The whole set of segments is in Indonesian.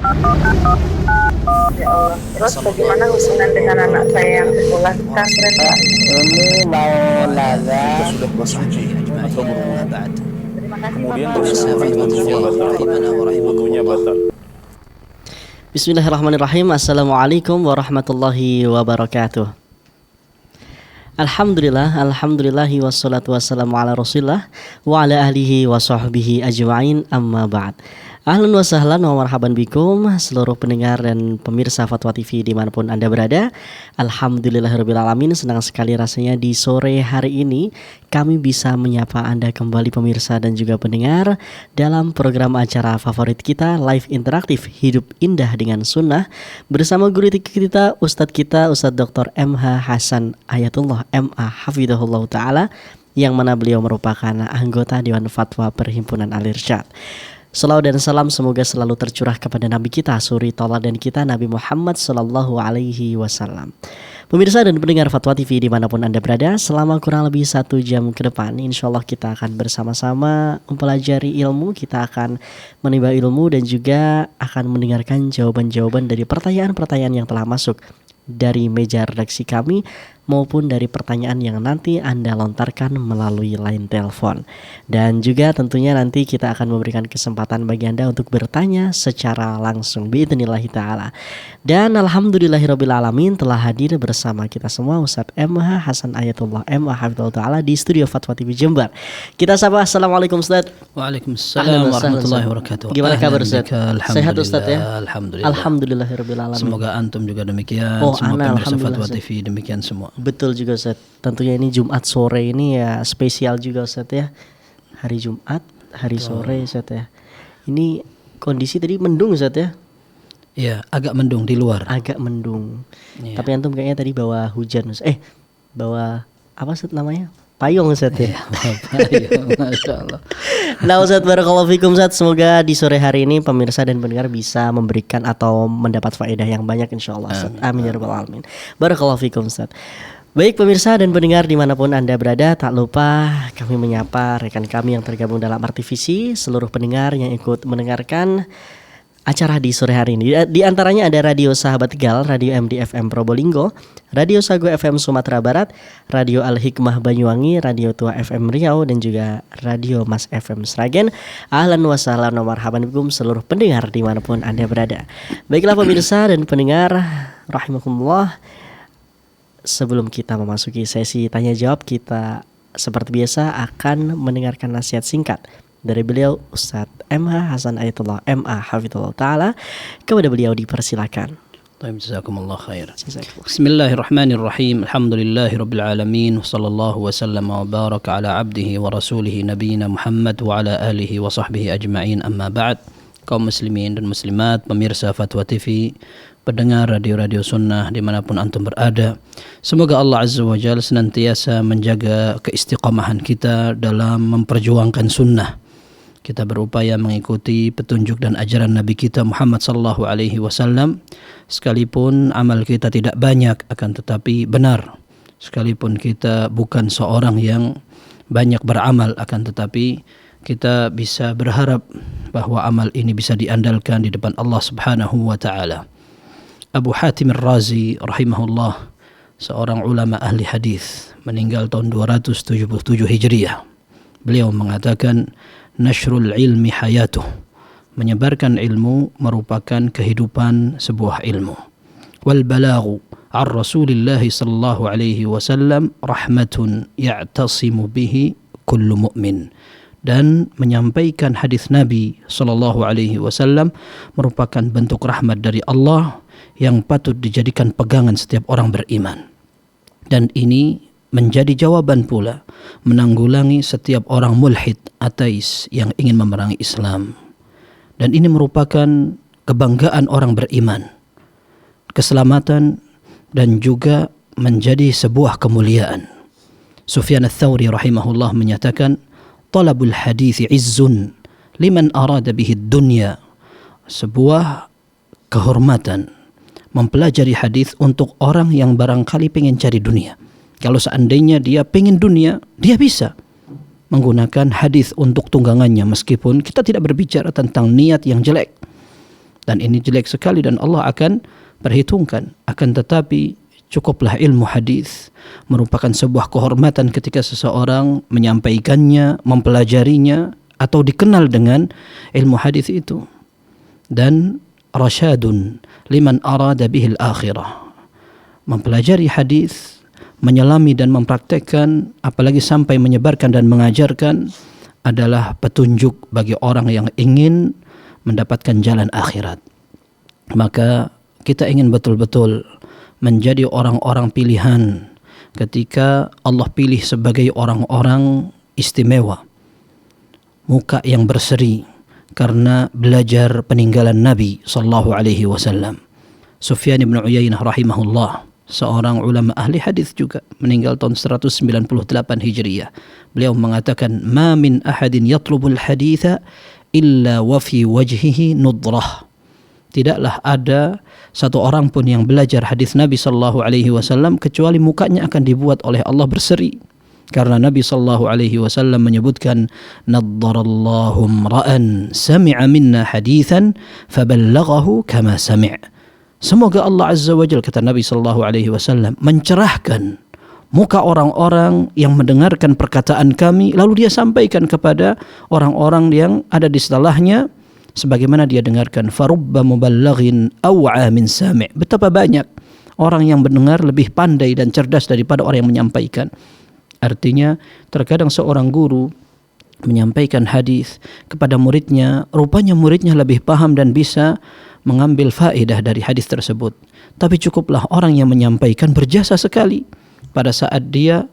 Ya Allah. Terus bagaimana hubungan dengan anak saya yang sekolah di pesantren, Pak? Ini mau nanya. Kita sudah bersuci atau berwudu. Terima kasih, Kemudian Bapak. wudunya batal. Bismillahirrahmanirrahim. Assalamualaikum warahmatullahi wabarakatuh. Alhamdulillahi wassalatu wassalamu ala rasulillah wa ala ahlihi wa sahbihi ajma'in, amma ba'd. Ahlan wa sahlan wa marhaban bikum seluruh pendengar dan pemirsa Fatwa TV dimanapun Anda berada. Alhamdulillahirrabbilalamin, senang sekali rasanya di sore hari ini kami bisa menyapa Anda kembali pemirsa dan juga pendengar dalam program acara favorit kita, live interaktif Hidup Indah dengan Sunnah, bersama guru kita, Ustadz Dr. MH Hasan Ayatullah MA Hafidhahullah Ta'ala, yang mana beliau merupakan anggota Dewan Fatwa Perhimpunan Al-Irsyad. Salawat dan salam semoga selalu tercurah kepada Nabi kita, suri tauladan kita, Nabi Muhammad Sallallahu Alaihi Wasallam. Pemirsa dan pendengar Fatwa TV dimanapun Anda berada, selama kurang lebih 1 jam ke depan, insya Allah kita akan bersama-sama mempelajari ilmu, kita akan menimba ilmu dan juga akan mendengarkan jawaban-jawaban dari pertanyaan-pertanyaan yang telah masuk dari meja redaksi kami maupun dari pertanyaan yang nanti Anda lontarkan melalui line telepon. Dan juga tentunya nanti kita akan memberikan kesempatan bagi Anda untuk bertanya secara langsung biidznillah ta'ala. Dan alhamdulillahirrabbilalamin telah hadir bersama kita semua Ustadz MH Hasan Ayatullah MA Hafidhahullah Ta'ala di studio Fatwa TV Jember. Kita sapa, assalamualaikum Ustadz. Waalaikumsalam warahmatullahi wabarakatuh. Gimana kabar Ustadz? Sehat Ustadz ya? Alhamdulillah. Alhamdulillahirrabbilalamin. Semoga antum juga demikian. Semua pemirsa Fatwa TV demikian semua. Betul juga Ustadz. Tentunya ini Jumat sore ini ya spesial juga Ustadz ya. Hari Jumat, hari sore Ustadz ya. Ini kondisi tadi mendung Ustadz ya. Iya, agak mendung di luar. Agak mendung. Iya. Tapi antum kayaknya tadi bawa hujan Ustadz. Bawa apa Ustadz namanya? Payung Ustadz ya. Payung, Masya Allah. Nah Ustadz, barakallahu fikum Ustadz. Semoga di sore hari ini pemirsa dan pendengar bisa memberikan atau mendapat faedah yang banyak insyaAllah Ustadz. Amin ya rabbal alamin. Barakallahu fikum Ustadz. Baik pemirsa dan pendengar dimanapun Anda berada, tak lupa kami menyapa rekan kami yang tergabung dalam RTVC, seluruh pendengar yang ikut mendengarkan acara di sore hari ini. Di antaranya ada Radio Sahabat Tegal, Radio MDFM Probolinggo, Radio Sago FM Sumatera Barat, Radio Al-Hikmah Banyuwangi, Radio Tua FM Riau, dan juga Radio Mas FM Sragen. Ahlan wa sahlan wa marhaban bikum seluruh pendengar dimanapun Anda berada. Baiklah pemirsa dan pendengar rahimakumullah, sebelum kita memasuki sesi tanya jawab, kita seperti biasa akan mendengarkan nasihat singkat dari beliau Ustadz MH Hasan Ayatullah MA Hafidhahullah Ta'ala. Kepada beliau dipersilakan. Jazakumullah khair. Bismillahirrahmanirrahim. Alhamdulillahirabbil alamin. Wassallallahu wasallam wa baraka ala abdihi wa rasulihi nabiyina Muhammad wa ala alihi wa sahbihi ajma'in, amma ba'd. Kaum muslimin dan muslimat, pemirsa Fatwa TV, pendengar radio-radio sunnah dimanapun antum berada, semoga Allah Azza wa Jalla senantiasa menjaga keistiqamahan kita dalam memperjuangkan sunnah. Kita berupaya mengikuti petunjuk dan ajaran Nabi kita Muhammad sallallahu alaihi wasallam, sekalipun amal kita tidak banyak akan tetapi benar, sekalipun kita bukan seorang yang banyak beramal akan tetapi kita bisa berharap bahwa amal ini bisa diandalkan di depan Allah Subhanahu wa taala. Abu Hatim Ar-Razi rahimahullah, seorang ulama ahli hadis, meninggal tahun 277 Hijriah. Beliau mengatakan, nashrul ilmi hayatuh, menyebarkan ilmu merupakan kehidupan sebuah ilmu. Wal balaghu an Rasulillah sallallahu alaihi wasallam rahmatun ya'tasimu bihi kullu mu'min. Dan menyampaikan hadis Nabi sallallahu alaihi wasallam merupakan bentuk rahmat dari Allah yang patut dijadikan pegangan setiap orang beriman. Dan ini menjadi jawaban pula menanggulangi setiap orang mulhid, ateis yang ingin memerangi Islam. Dan ini merupakan kebanggaan orang beriman, keselamatan, dan juga menjadi sebuah kemuliaan. Sufyan Ats-Tsauri rahimahullah menyatakan, talabul hadithi izzun liman arada bihi dunya, sebuah kehormatan mempelajari hadis untuk orang yang barangkali pengen cari dunia. Kalau seandainya dia pengen dunia, dia bisa menggunakan hadis untuk tunggangannya, meskipun kita tidak berbicara tentang niat yang jelek. dan ini jelek sekali dan Allah akan perhitungkan. Akan tetapi cukuplah ilmu hadis merupakan sebuah kehormatan ketika seseorang menyampaikannya, mempelajarinya, atau dikenal dengan ilmu hadis itu. Dan rasyadun liman arada bihil akhirah. Mempelajari hadis, menyelami dan mempraktekkan, apalagi sampai menyebarkan dan mengajarkan, adalah petunjuk bagi orang yang ingin mendapatkan jalan akhirat. Maka kita ingin betul-betul menjadi orang-orang pilihan ketika Allah pilih sebagai orang-orang istimewa, muka yang berseri karena belajar peninggalan Nabi sallallahu alaihi wasallam. Sufyan bin Uyainah rahimahullah, seorang ulama ahli hadis juga, meninggal tahun 198 Hijriyah. Beliau mengatakan, "Ma min ahadin yatlubul haditha illa wa fi wajhihi nudrah." Tidaklah ada satu orang pun yang belajar hadis Nabi sallallahu alaihi wasallam kecuali mukanya akan dibuat oleh Allah berseri. Karena Nabi sallallahu alaihi wasallam menyebutkan, "Naddarallahu imra'an sami'a minna hadithan faballaghahu kama sami'." Semoga Allah Azza wa Jalla, kata Nabi sallallahu alaihi wasallam, mencerahkan muka orang-orang yang mendengarkan perkataan kami lalu dia sampaikan kepada orang-orang yang ada di setelahnya sebagaimana dia dengarkan. Farubba muballighin aw'a min sami'. Betapa banyak orang yang mendengar lebih pandai dan cerdas daripada orang yang menyampaikan. Artinya terkadang seorang guru menyampaikan hadis kepada muridnya, rupanya muridnya lebih paham dan bisa mengambil faedah dari hadis tersebut. Tapi cukuplah orang yang menyampaikan berjasa sekali pada saat dia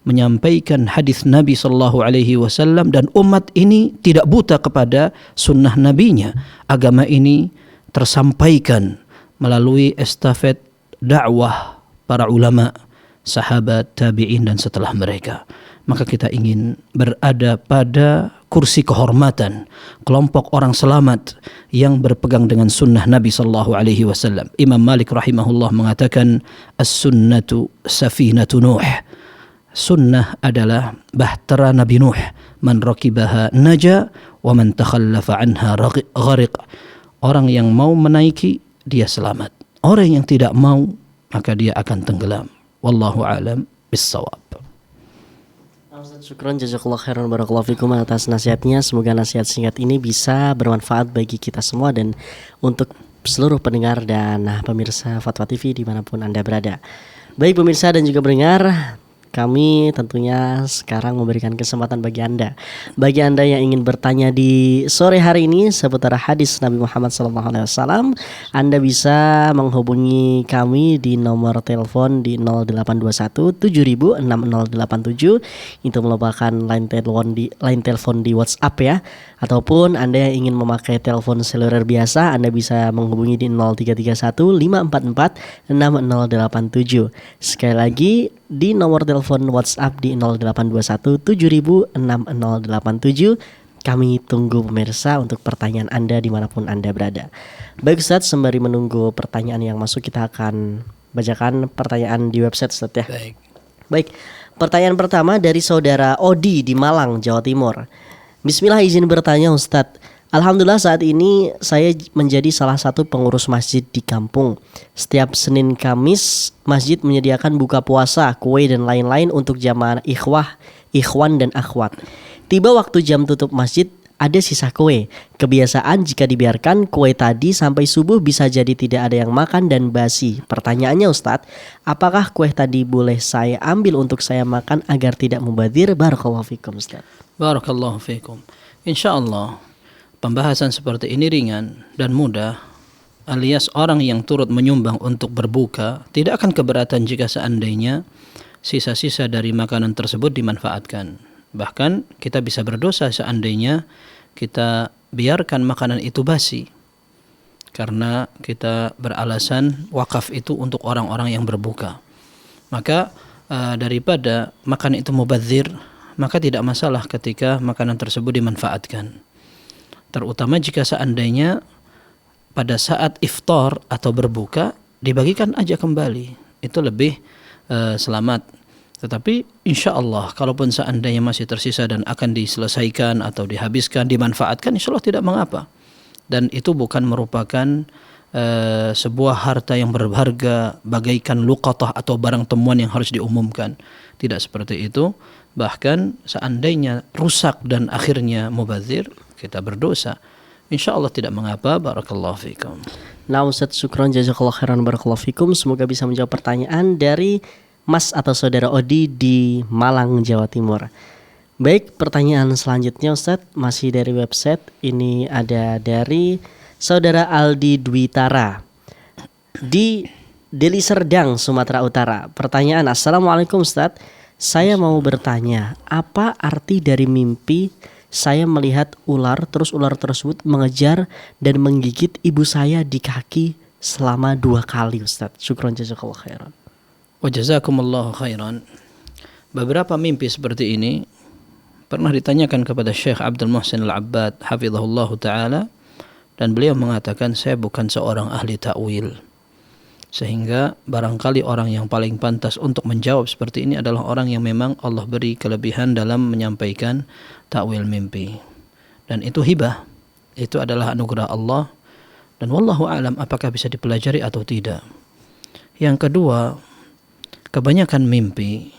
menyampaikan hadis Nabi sallallahu alaihi wasallam, dan umat ini tidak buta kepada sunnah nabinya. Agama ini tersampaikan melalui estafet dakwah para ulama, sahabat, tabi'in dan setelah mereka. Maka kita ingin berada pada kursi kehormatan kelompok orang selamat yang berpegang dengan sunnah Nabi sallallahu alaihi wasallam. Imam Malik rahimahullah mengatakan, "As-sunnatu safinatu Nuh." Sunnah adalah bahtera Nabi Nuh. Man rakibaha naja wa man takhallafa anha ghariq. Orang yang mau menaiki dia selamat. Orang yang tidak mau maka dia akan tenggelam. Wallahu a'lam bis-shawab. Syukron, jazakallah khairan, barakallahu fikum atas nasihatnya. Semoga nasihat singkat ini bisa bermanfaat bagi kita semua dan untuk seluruh pendengar dan pemirsa Fatwa TV dimanapun Anda berada. Baik pemirsa dan juga pendengar, kami tentunya sekarang memberikan kesempatan bagi Anda yang ingin bertanya di sore hari ini seputar hadis Nabi Muhammad SAW. Anda bisa menghubungi kami di nomor telepon di 0821 7000 6087. Itu merupakan line telepon di WhatsApp ya. Ataupun Anda yang ingin memakai telepon seluler biasa, Anda bisa menghubungi di 0331 544 6087. Sekali lagi di nomor telepon WhatsApp di 0821 7000 6087. Kami tunggu pemirsa untuk pertanyaan Anda dimanapun Anda berada. Baik Ustaz, sembari menunggu pertanyaan yang masuk, kita akan bacakan pertanyaan di website Ustaz ya. Baik, pertanyaan pertama dari saudara Odi di Malang, Jawa Timur. Bismillah, izin bertanya Ustadz. Alhamdulillah saat ini saya menjadi salah satu pengurus masjid di kampung. Setiap Senin Kamis masjid menyediakan buka puasa, kue dan lain-lain untuk jamaah ikhwan dan akhwat. Tiba waktu jam tutup masjid, ada sisa kue. Kebiasaan jika dibiarkan kue tadi sampai subuh bisa jadi tidak ada yang makan dan basi. Pertanyaannya Ustadz, apakah kue tadi boleh saya ambil untuk saya makan agar tidak mubadzir? Barakallahu fikum Ustadz. Barakallahu fikum. InsyaAllah pembahasan seperti ini ringan dan mudah, alias orang yang turut menyumbang untuk berbuka tidak akan keberatan jika seandainya sisa-sisa dari makanan tersebut dimanfaatkan. Bahkan kita bisa berdosa seandainya kita biarkan makanan itu basi, karena kita beralasan wakaf itu untuk orang-orang yang berbuka. Maka daripada makan itu mubadzir, maka tidak masalah ketika makanan tersebut dimanfaatkan. Terutama jika seandainya pada saat iftar atau berbuka dibagikan aja kembali, itu lebih selamat. Tetapi insya Allah kalaupun seandainya masih tersisa dan akan diselesaikan atau dihabiskan, dimanfaatkan, insya Allah tidak mengapa. dan itu bukan merupakan sebuah harta yang berharga bagaikan luqatah atau barang temuan yang harus diumumkan. Tidak seperti itu. Bahkan seandainya rusak dan akhirnya mubazir, kita berdosa. Insya Allah tidak mengapa. Barakallahu fikum. Nah Ustaz, syukron jazakallah khairan barakallahu fikum. Semoga bisa menjawab pertanyaan dari Mas atau Saudara Odi di Malang, Jawa Timur. Baik, pertanyaan selanjutnya Ustaz, masih dari website. Ini ada dari Saudara Aldi Dwitara di Deli Serdang, Sumatera Utara. Pertanyaan, Assalamualaikum Ustaz, saya mau bertanya, apa arti dari mimpi saya melihat ular, terus ular tersebut mengejar dan menggigit ibu saya di kaki selama 2 kali Ustaz? Syukron jazakallah khairan. Wa jazakumullahu khairan. Beberapa mimpi seperti ini pernah ditanyakan kepada Syekh Abdul Muhsin Al-Abbad hafizahullah ta'ala, dan beliau mengatakan, saya bukan seorang ahli ta'wil, sehingga barangkali orang yang paling pantas untuk menjawab seperti ini adalah orang yang memang Allah beri kelebihan dalam menyampaikan ta'wil mimpi, dan itu hibah, itu adalah anugerah Allah, dan wallahu a'lam apakah bisa dipelajari atau tidak. Yang kedua, kebanyakan mimpi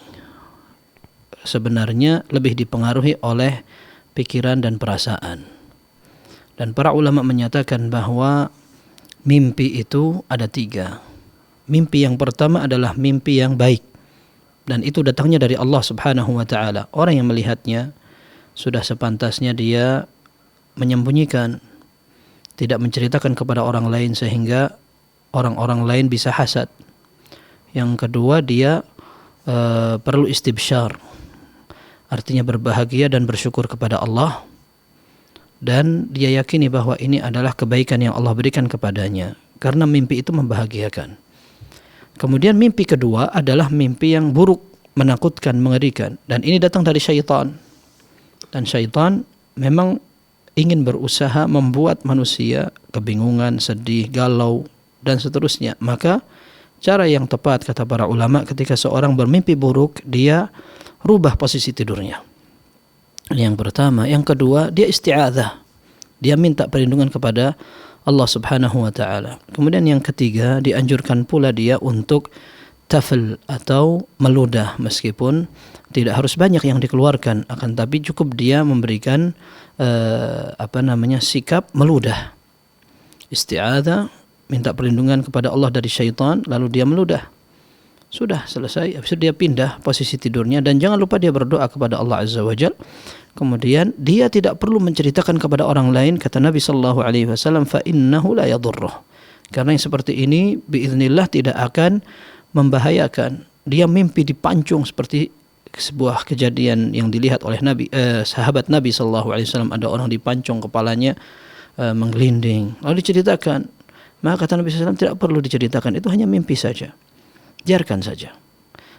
sebenarnya lebih dipengaruhi oleh pikiran dan perasaan. Dan para ulama menyatakan bahwa mimpi itu ada 3. Mimpi yang pertama adalah mimpi yang baik, dan itu datangnya dari Allah Subhanahu wa ta'ala. Orang yang melihatnya sudah sepantasnya dia menyembunyikan, tidak menceritakan kepada orang lain sehingga orang-orang lain bisa hasad. Yang kedua, dia perlu istibsyar, artinya berbahagia dan bersyukur kepada Allah, dan dia yakini bahwa ini adalah kebaikan yang Allah berikan kepadanya, karena mimpi itu membahagiakan. Kemudian mimpi kedua adalah mimpi yang buruk, menakutkan, mengerikan, dan ini datang dari syaitan. Dan syaitan memang ingin berusaha membuat manusia kebingungan, sedih, galau, dan seterusnya. Maka cara yang tepat, kata para ulama, ketika seorang bermimpi buruk, dia rubah posisi tidurnya. Yang pertama. Yang kedua, dia isti'adzah, dia minta perlindungan kepada Allah Subhanahu wa ta'ala. Kemudian yang ketiga, dianjurkan pula dia untuk tafel atau meludah, meskipun tidak harus banyak yang dikeluarkan, akan tapi cukup dia memberikan sikap meludah. Isti'adzah, minta perlindungan kepada Allah dari syaitan, lalu dia meludah. Sudah selesai, habis itu dia pindah posisi tidurnya, dan jangan lupa dia berdoa kepada Allah Azza wa Jalla. Kemudian dia tidak perlu menceritakan kepada orang lain, kata Nabi sallallahu alaihi wasallam, fa innahu la yadhurruh. Karena yang seperti ini biiznillah tidak akan membahayakan. Dia mimpi dipancung seperti sebuah kejadian yang dilihat oleh sahabat Nabi sallallahu alaihi wasallam, ada orang dipancung kepalanya menggelinding, lalu diceritakan. Maka kata Nabi sallallahu alaihi wasallam, tidak perlu diceritakan, itu hanya mimpi saja, biarkan saja.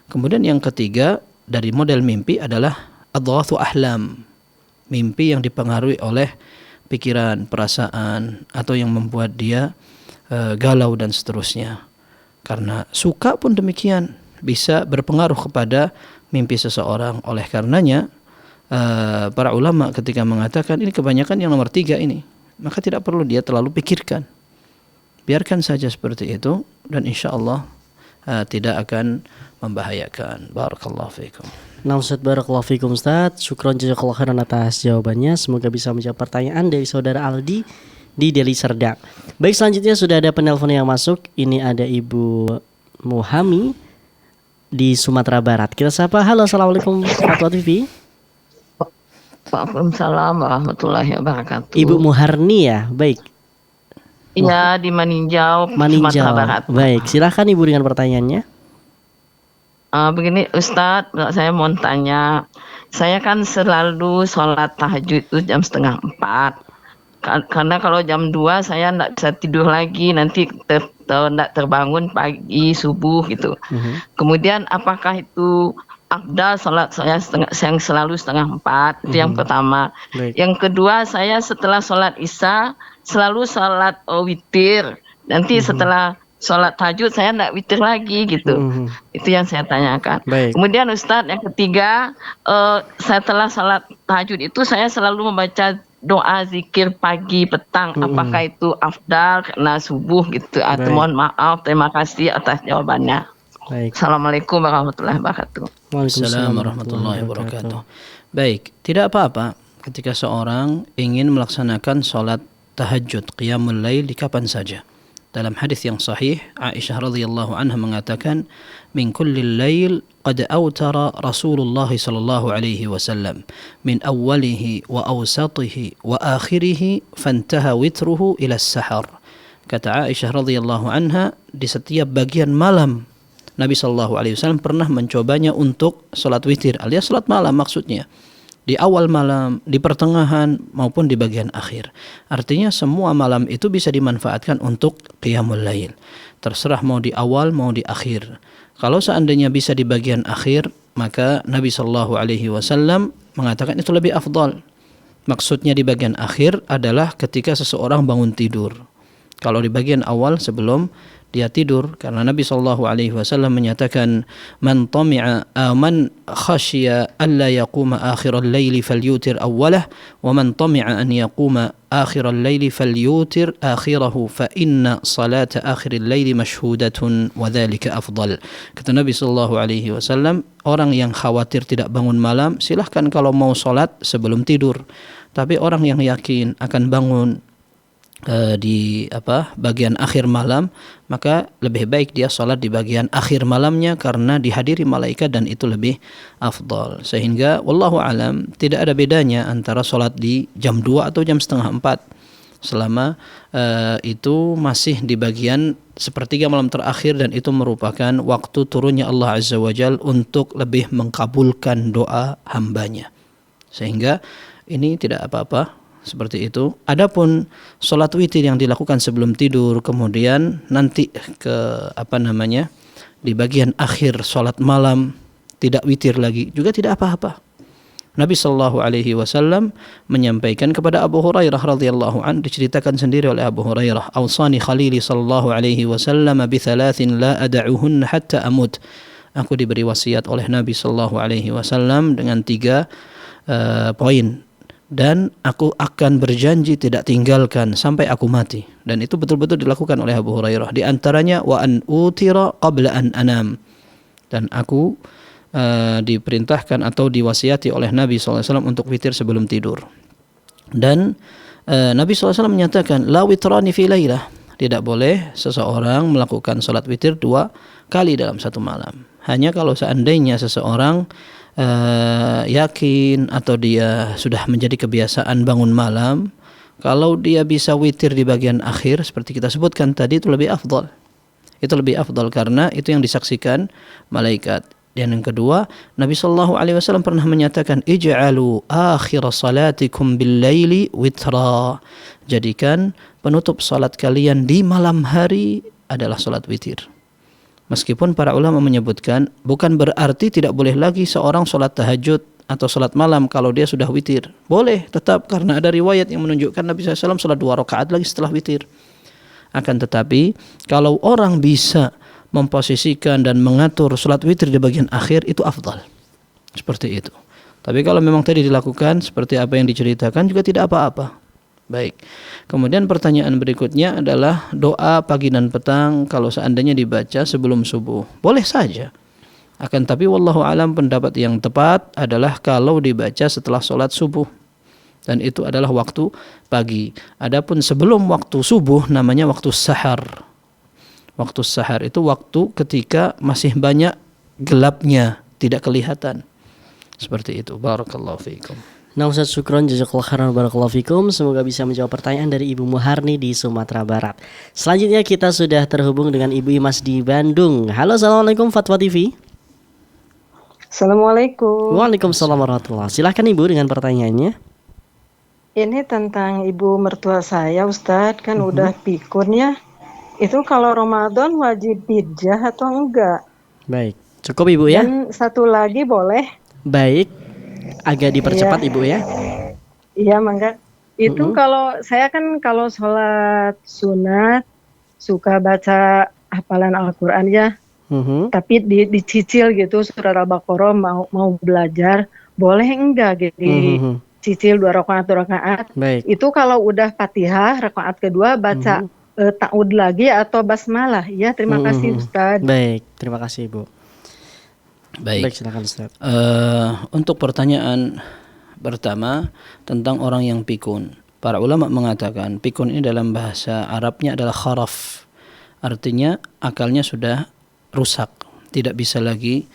Kemudian yang ketiga dari model mimpi adalah adghathu ahlam, mimpi yang dipengaruhi oleh pikiran, perasaan, atau yang membuat dia galau dan seterusnya. Karena suka pun demikian bisa berpengaruh kepada mimpi seseorang. Oleh karenanya para ulama ketika mengatakan ini kebanyakan yang nomor 3 ini, maka tidak perlu dia terlalu pikirkan, biarkan saja seperti itu, dan insya Allah tidak akan membahayakan. Barakallahu fiikum. Nah Ustaz, barakallahu fiikum Ustaz, syukron jazakallahu khairan atas jawabannya. Semoga bisa menjawab pertanyaan dari Saudara Aldi di Deli Serdang. Baik, selanjutnya sudah ada penelpon yang masuk. Ini ada Ibu Muhami di Sumatera Barat. Kita sapa. Halo, assalamualaikum Fatwa TV. Waalaikumsalam warahmatullahi wabarakatuh. Ibu Muharni ya, baik. Iya, di Maninjau, Sumatera Barat. Baik, silahkan Ibu dengan pertanyaannya. Begini Ustadz, saya mau tanya, saya kan selalu sholat tahajud itu jam 3:30. Karena kalau jam 2 saya tidak bisa tidur lagi, nanti tidak terbangun pagi subuh gitu. Kemudian apakah itu afdal sholat saya yang selalu 3:30? Itu yang pertama. Baik. Yang kedua, saya setelah sholat isya selalu sholat witir. Nanti setelah sholat tahajud saya tidak witir lagi gitu. Itu yang saya tanyakan. Baik. Kemudian Ustadz, yang ketiga, setelah sholat tahajud itu saya selalu membaca doa zikir pagi petang apakah itu afdal karena subuh gitu atau Baik. mohon maaf, terima kasih atas jawabannya. Baik. Assalamualaikum warahmatullahi wabarakatuh. Waalaikumsalam warahmatullahi wabarakatuh. Baik, tidak apa-apa ketika seorang ingin melaksanakan sholat tahajud qiyamul lail di kapan saja. Dalam hadis yang sahih, Aisyah radhiyallahu anha mengatakan, "Min kulli lail qad awtara Rasulullah sallallahu alaihi wasallam min awwalihi wa awsatihi wa akhirih fantaha witruhu ila as-sahar." Kata Aisyah radhiyallahu anha, di setiap bagian malam Nabi sallallahu alaihi wasallam pernah mencobanya untuk salat witir, alias salat malam maksudnya. Di awal malam, di pertengahan maupun di bagian akhir. Artinya semua malam itu bisa dimanfaatkan untuk qiyamul lail. Terserah mau di awal mau di akhir. Kalau seandainya bisa di bagian akhir, maka Nabi sallallahu alaihi wasallam mengatakan itu lebih afdal. Maksudnya di bagian akhir adalah ketika seseorang bangun tidur. Kalau di bagian awal sebelum dia tidur, karena Nabi sallallahu alaihi wasallam menyatakan man khashiya alla yaquma akhiral laili falyutir awwalah wa man tami'a an yaquma akhiral laili falyutir akhirahu fa inna salata akhiril laili mashhudatun wa dzalika afdal. Kata Nabi sallallahu alaihi wasallam, orang yang khawatir tidak bangun malam silahkan kalau mau salat sebelum tidur, tapi orang yang yakin akan bangun di bagian akhir malam, maka lebih baik dia sholat di bagian akhir malamnya karena dihadiri malaikat dan itu lebih afdal. Sehingga wallahu alam tidak ada bedanya antara sholat di jam 2 atau jam setengah 4 selama itu masih di bagian sepertiga malam terakhir dan itu merupakan waktu turunnya Allah Azza wa Jal untuk lebih mengkabulkan doa hambanya. Sehingga ini tidak apa-apa seperti itu. Adapun sholat witir yang dilakukan sebelum tidur kemudian nanti di bagian akhir sholat malam tidak witir lagi juga tidak apa-apa. Nabi sallallahu alaihi wasallam menyampaikan kepada Abu Hurairah radhiyallahu an, diceritakan sendiri oleh Abu Hurairah, "Awsani khalili sallallahu alaihi wasallam bi thalathin la ad'uhunna hatta amut." Aku diberi wasiat oleh Nabi sallallahu alaihi wasallam dengan 3 poin. Dan aku akan berjanji tidak tinggalkan sampai aku mati. Dan itu betul-betul dilakukan oleh Abu Hurairah. Di antaranya wa an utira qabla an anam. Dan aku diperintahkan atau diwasiati oleh Nabi SAW untuk witir sebelum tidur. Dan Nabi SAW menyatakan la witrani fi lailah. Tidak boleh seseorang melakukan salat witir 2 kali dalam satu malam. Hanya kalau seandainya seseorang yakin atau dia sudah menjadi kebiasaan bangun malam, kalau dia bisa witir di bagian akhir seperti kita sebutkan tadi itu lebih afdal. Itu lebih afdal karena itu yang disaksikan malaikat. Dan yang kedua, Nabi sallallahu alaihi wasallam pernah menyatakan ij'alu akhir salatikum bil laili witra. Jadikan penutup salat kalian di malam hari adalah salat witir. Meskipun para ulama menyebutkan bukan berarti tidak boleh lagi seorang sholat tahajud atau sholat malam kalau dia sudah witir. Boleh tetap karena ada riwayat yang menunjukkan Nabi SAW sholat 2 rakaat lagi setelah witir. Akan tetapi kalau orang bisa memposisikan dan mengatur sholat witir di bagian akhir itu afdal. Seperti itu. Tapi kalau memang tadi dilakukan seperti apa yang diceritakan juga tidak apa-apa. Baik. Kemudian pertanyaan berikutnya adalah doa pagi dan petang kalau seandainya dibaca sebelum subuh. Boleh saja. Akan tapi wallahu alam pendapat yang tepat adalah kalau dibaca setelah sholat subuh. Dan itu adalah waktu pagi. Adapun sebelum waktu subuh namanya waktu sahar. Waktu sahar itu waktu ketika masih banyak gelapnya, tidak kelihatan. Seperti itu. Barakallahu fiikum. Nah Ustaz, syukron, jazakallahu khairan, barakallahu fikum. Semoga bisa menjawab pertanyaan dari Ibu Muharni di Sumatera Barat. Selanjutnya kita sudah terhubung dengan Ibu Imas di Bandung. Halo, assalamualaikum Fatwa TV. Assalamualaikum. Waalaikumsalam warahmatullahi. Silahkan Ibu dengan pertanyaannya. Ini tentang ibu mertua saya, Ustadz, kan udah pikun ya. Itu kalau Ramadan wajib hijjah atau enggak? Baik, cukup Ibu ya. Dan satu lagi boleh? Baik, agak dipercepat Ibu ya. Iya, mangga. Itu kalau saya kan kalau sholat sunat suka baca hafalan Al-Quran ya. Tapi dicicil gitu surat Al-Baqarah mau belajar, boleh enggak gitu dicicil 2 rakaat. Baik. Itu kalau udah Fatihah rakaat kedua baca ta'awudz lagi atau basmalah. Ya, terima kasih Ustaz. Baik, terima kasih Ibu. Baik. Silakan Ustaz. Untuk pertanyaan pertama tentang orang yang pikun. Para ulama mengatakan pikun ini dalam bahasa Arabnya adalah kharaf. Artinya akalnya sudah rusak, tidak bisa lagi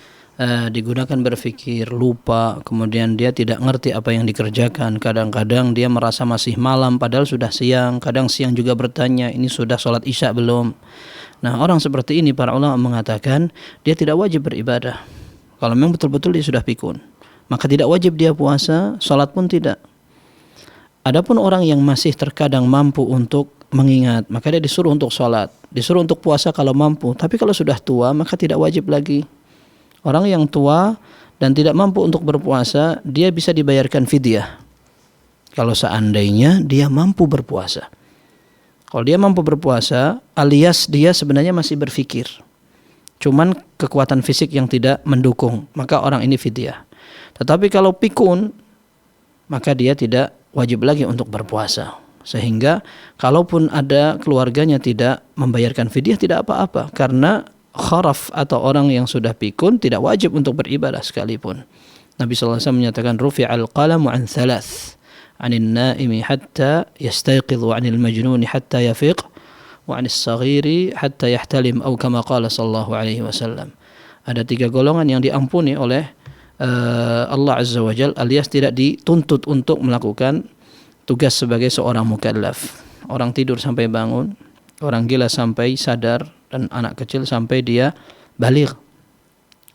digunakan berpikir, lupa, kemudian dia tidak ngerti apa yang dikerjakan. Kadang-kadang dia merasa masih malam padahal sudah siang, kadang siang juga bertanya ini sudah sholat isya belum. Nah, orang seperti ini para ulama mengatakan dia tidak wajib beribadah. Kalau memang betul-betul dia sudah pikun, maka tidak wajib dia puasa, sholat pun tidak. Adapun orang yang masih terkadang mampu untuk mengingat, maka dia disuruh untuk sholat, disuruh untuk puasa kalau mampu. Tapi kalau sudah tua, maka tidak wajib lagi. Orang yang tua dan tidak mampu untuk berpuasa, dia bisa dibayarkan fidyah. Kalau seandainya dia mampu berpuasa. Kalau dia mampu berpuasa, alias dia sebenarnya masih berfikir. Cuman kekuatan fisik yang tidak mendukung, maka orang ini fidyah. Tetapi kalau pikun, maka dia tidak wajib lagi untuk berpuasa. Sehingga kalaupun ada keluarganya tidak membayarkan fidyah tidak apa-apa, karena kharaf atau orang yang sudah pikun tidak wajib untuk beribadah sekalipun. Nabi sallallahu alaihi wasallam menyatakan rufi'al qalamu an thalath, 'anil naimi hatta yastayqidh wa 'anil majnuni hatta yafiq wa 'anis saghiri hatta yahtalim atau kama qala sallallahu alaihi wasallam. Ada 3 golongan yang diampuni oleh Allah Azza wa Jalla, alias tidak dituntut untuk melakukan tugas sebagai seorang mukallaf. Orang tidur sampai bangun, orang gila sampai sadar, dan anak kecil sampai dia baligh.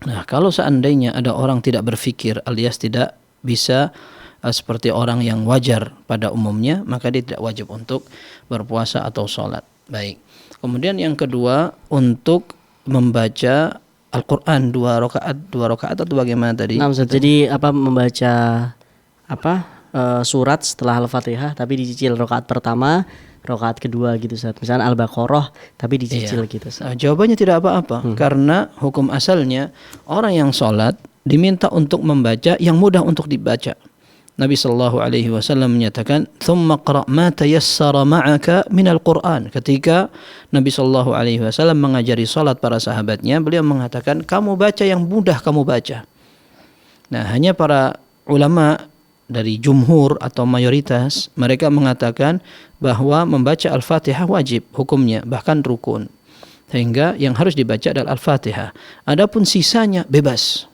Nah, kalau seandainya ada orang tidak berfikir alias tidak bisa seperti orang yang wajar pada umumnya, maka dia tidak wajib untuk berpuasa atau sholat. Baik. Kemudian yang kedua, untuk membaca Al-Quran 2 rakaat atau bagaimana tadi? Nah, Ustaz, jadi membaca surat setelah Al-Fatihah tapi dicicil rakaat pertama, rakaat kedua gitu Ustaz. Misalnya Al-Baqarah tapi dicicil gitu Ustaz. Jawabannya tidak apa-apa, karena hukum asalnya orang yang sholat diminta untuk membaca yang mudah untuk dibaca. Nabi sallallahu alaihi wasallam menyatakan, "Tsumma qra' ma tayassara ma'aka minal Qur'an." Ketika Nabi sallallahu alaihi wasallam mengajari salat para sahabatnya, beliau mengatakan, "Kamu baca yang mudah kamu baca." Nah, hanya para ulama dari jumhur atau mayoritas mereka mengatakan bahwa membaca Al-Fatihah wajib hukumnya, bahkan rukun. Sehingga yang harus dibaca adalah Al-Fatihah. Adapun sisanya bebas.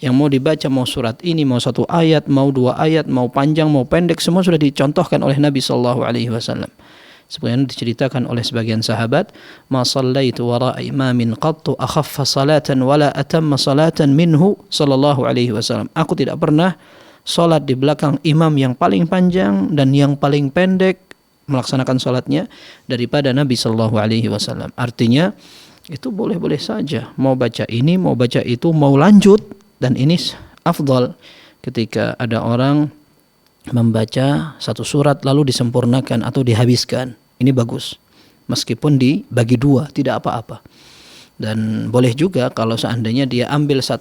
Yang mau dibaca mau surat ini, mau 1 ayat, mau 2 ayat, mau panjang, mau pendek, semua sudah dicontohkan oleh Nabi sallallahu alaihi wasallam. Sebenarnya diceritakan oleh sebagian sahabat, "Ma shallaitu wara'a imamin qattu akhaffa salatan wala atamma salatan minhu sallallahu alaihi wasallam." Aku tidak pernah salat di belakang imam yang paling panjang dan yang paling pendek melaksanakan salatnya daripada Nabi sallallahu alaihi wasallam. Artinya itu boleh-boleh saja, mau baca ini, mau baca itu, mau lanjut. Dan ini afdal ketika ada orang membaca 1 surat lalu disempurnakan atau dihabiskan. Ini bagus. Meskipun dibagi 2 tidak apa-apa. Dan boleh juga kalau seandainya dia ambil 1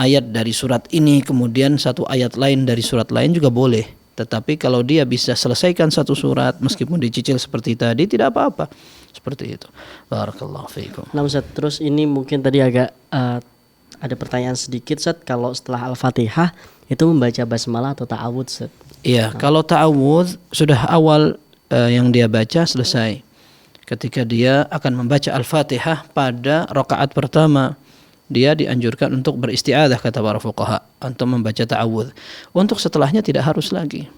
ayat dari surat ini kemudian 1 ayat lain dari surat lain juga boleh. Tetapi kalau dia bisa selesaikan 1 surat meskipun dicicil seperti tadi tidak apa-apa. Seperti itu. Barakallahu fiikum. Nah Ustaz, terus ini mungkin tadi agak ada pertanyaan sedikit Ustaz, kalau setelah Al-Fatihah itu membaca basmalah atau ta'awudz Ustaz? Iya, kalau ta'awudz sudah awal yang dia baca selesai. Ketika dia akan membaca Al-Fatihah pada rakaat pertama, dia dianjurkan untuk beristi'adzah kata para fuqaha, untuk membaca ta'awudz. Untuk setelahnya tidak harus lagi.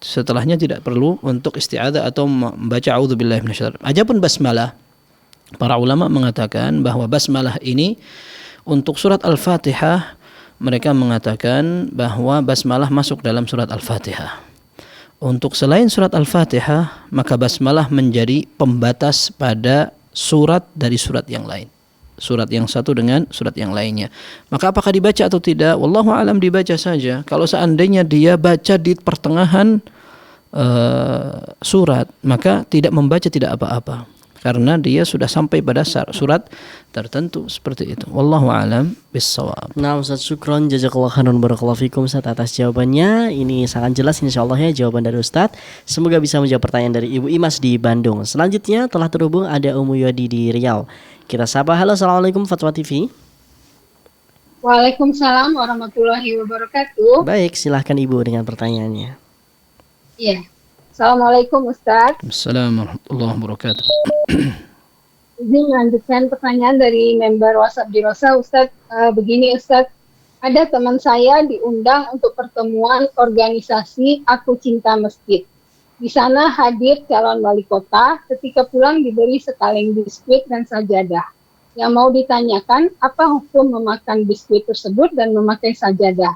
Setelahnya tidak perlu untuk isti'adzah atau membaca a'udzubillahi minasyaitonir rajim. Adapun basmalah, para ulama mengatakan bahwa basmalah ini untuk surat Al-Fatihah, mereka mengatakan bahwa basmalah masuk dalam surat Al-Fatihah. Untuk selain surat Al-Fatihah, maka basmalah menjadi pembatas pada surat dari surat yang lain. Surat yang satu dengan surat yang lainnya. Maka apakah dibaca atau tidak? Wallahu a'lam, dibaca saja. Kalau seandainya dia baca di pertengahan surat, maka tidak membaca tidak apa-apa. karena dia sudah sampai pada surat tertentu seperti itu. Wallahu a'lam bissawab. Nah, Ustaz, syukron jazakallahu khairan barakallahu fikum Ustaz atas jawabannya. Ini sangat jelas insyaallah ya jawaban dari Ustaz. Semoga bisa menjawab pertanyaan dari Ibu Imas di Bandung. Selanjutnya telah terhubung ada Ummu Yodi di Riau. Kita sapa. Halo, Assalamualaikum Fatwa TV. Waalaikumsalam warahmatullahi wabarakatuh. Baik, silahkan Ibu dengan pertanyaannya. Iya. Assalamualaikum Ustaz. Assalamualaikum warahmatullahi wabarakatuh. Izin melanjutkan pertanyaan dari member WhatsApp di Rosa Ustaz. Begini Ustaz, ada teman saya diundang untuk pertemuan organisasi Aku Cinta Masjid. Di sana hadir calon wali kota, ketika pulang diberi sekaleng biskuit dan sajadah. Yang mau ditanyakan, apa hukum memakan biskuit tersebut dan memakai sajadah?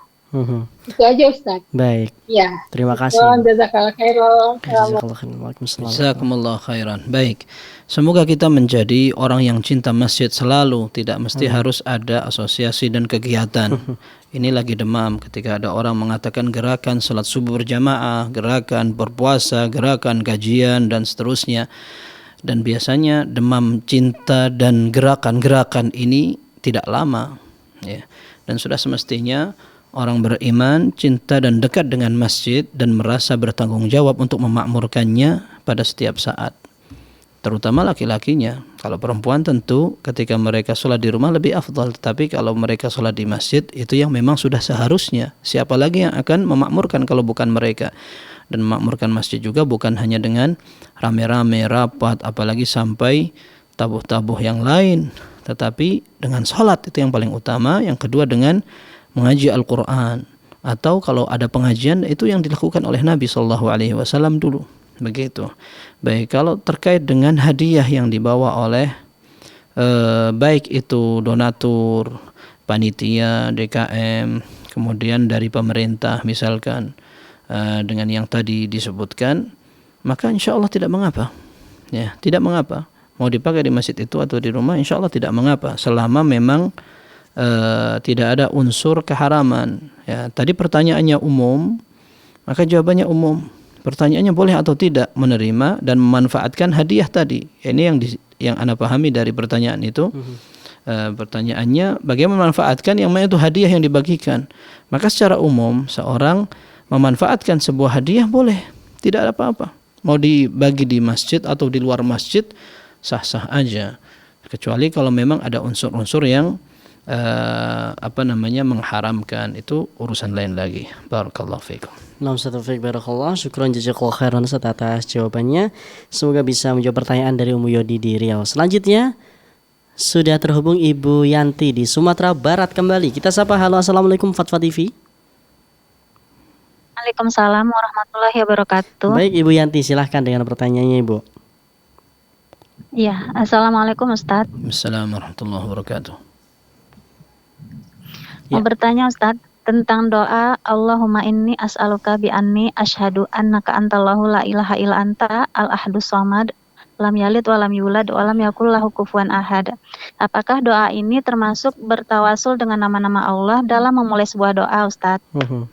Itu aja Ustaz. Baik. Ya. Terima kasih. Jazakallah khairan. Waalaikumsalam. Jazakumullah khairan. Baik. Semoga kita menjadi orang yang cinta masjid selalu, tidak mesti harus ada asosiasi dan kegiatan. Ini lagi demam ketika ada orang mengatakan gerakan salat subuh berjamaah, gerakan berpuasa, gerakan kajian dan seterusnya. Dan biasanya demam cinta dan gerakan-gerakan ini tidak lama, ya. Dan sudah semestinya orang beriman cinta dan dekat dengan masjid dan merasa bertanggung jawab untuk memakmurkannya pada setiap saat. Terutama laki-lakinya. Kalau perempuan tentu ketika mereka sholat di rumah lebih afdal. Tetapi kalau mereka sholat di masjid itu yang memang sudah seharusnya. Siapa lagi yang akan memakmurkan kalau bukan mereka. Dan memakmurkan masjid juga bukan hanya dengan rame-rame rapat, apalagi sampai tabuh-tabuh yang lain. Tetapi dengan sholat itu yang paling utama. Yang kedua dengan mengaji Al-Quran, atau kalau ada pengajian itu yang dilakukan oleh Nabi SAW dulu. Begitu. Baik, kalau terkait dengan hadiah yang dibawa oleh baik itu donatur, panitia, DKM, kemudian dari pemerintah misalkan, dengan yang tadi disebutkan, maka insya Allah tidak mengapa. Ya, tidak mengapa. Mau dipakai di masjid itu atau di rumah, insya Allah tidak mengapa, selama memang tidak ada unsur keharaman. Ya, tadi pertanyaannya umum, maka jawabannya umum. Pertanyaannya boleh atau tidak menerima dan memanfaatkan hadiah tadi. Ini yang Anda pahami dari pertanyaan itu. Pertanyaannya bagaimana memanfaatkan yang mana itu hadiah yang dibagikan. Maka secara umum seorang memanfaatkan sebuah hadiah boleh, tidak ada apa-apa. Mau dibagi di masjid atau di luar masjid sah-sah aja. Kecuali kalau memang ada unsur-unsur yang mengharamkan, itu urusan lain lagi. Barakallahu fiikum. Nah, Ustaz Taufik barakallah, syukran jazakallahu khairan Ustaz atas jawabannya. Semoga bisa menjawab pertanyaan dari Ummu Yodi di Riau. Selanjutnya sudah terhubung Ibu Yanti di Sumatera Barat kembali. Kita sapa. Halo, Assalamualaikum Fatwa TV. Waalaikumsalam warahmatullahi wabarakatuh. Baik Ibu Yanti, silahkan dengan pertanyaannya Ibu. Iya, Assalamualaikum Ustaz. Assalamualaikum warahmatullahi wabarakatuh. Mau bertanya Ustaz tentang doa Allahumma inni as'aluka bi anni asyhadu annaka antallahu la ilaha illa anta al-ahdus samad lam yalid wa lam yulad wa lam yakul lahu kufuwan ahad. Apakah doa ini termasuk bertawasul dengan nama-nama Allah dalam memulai sebuah doa Ustaz?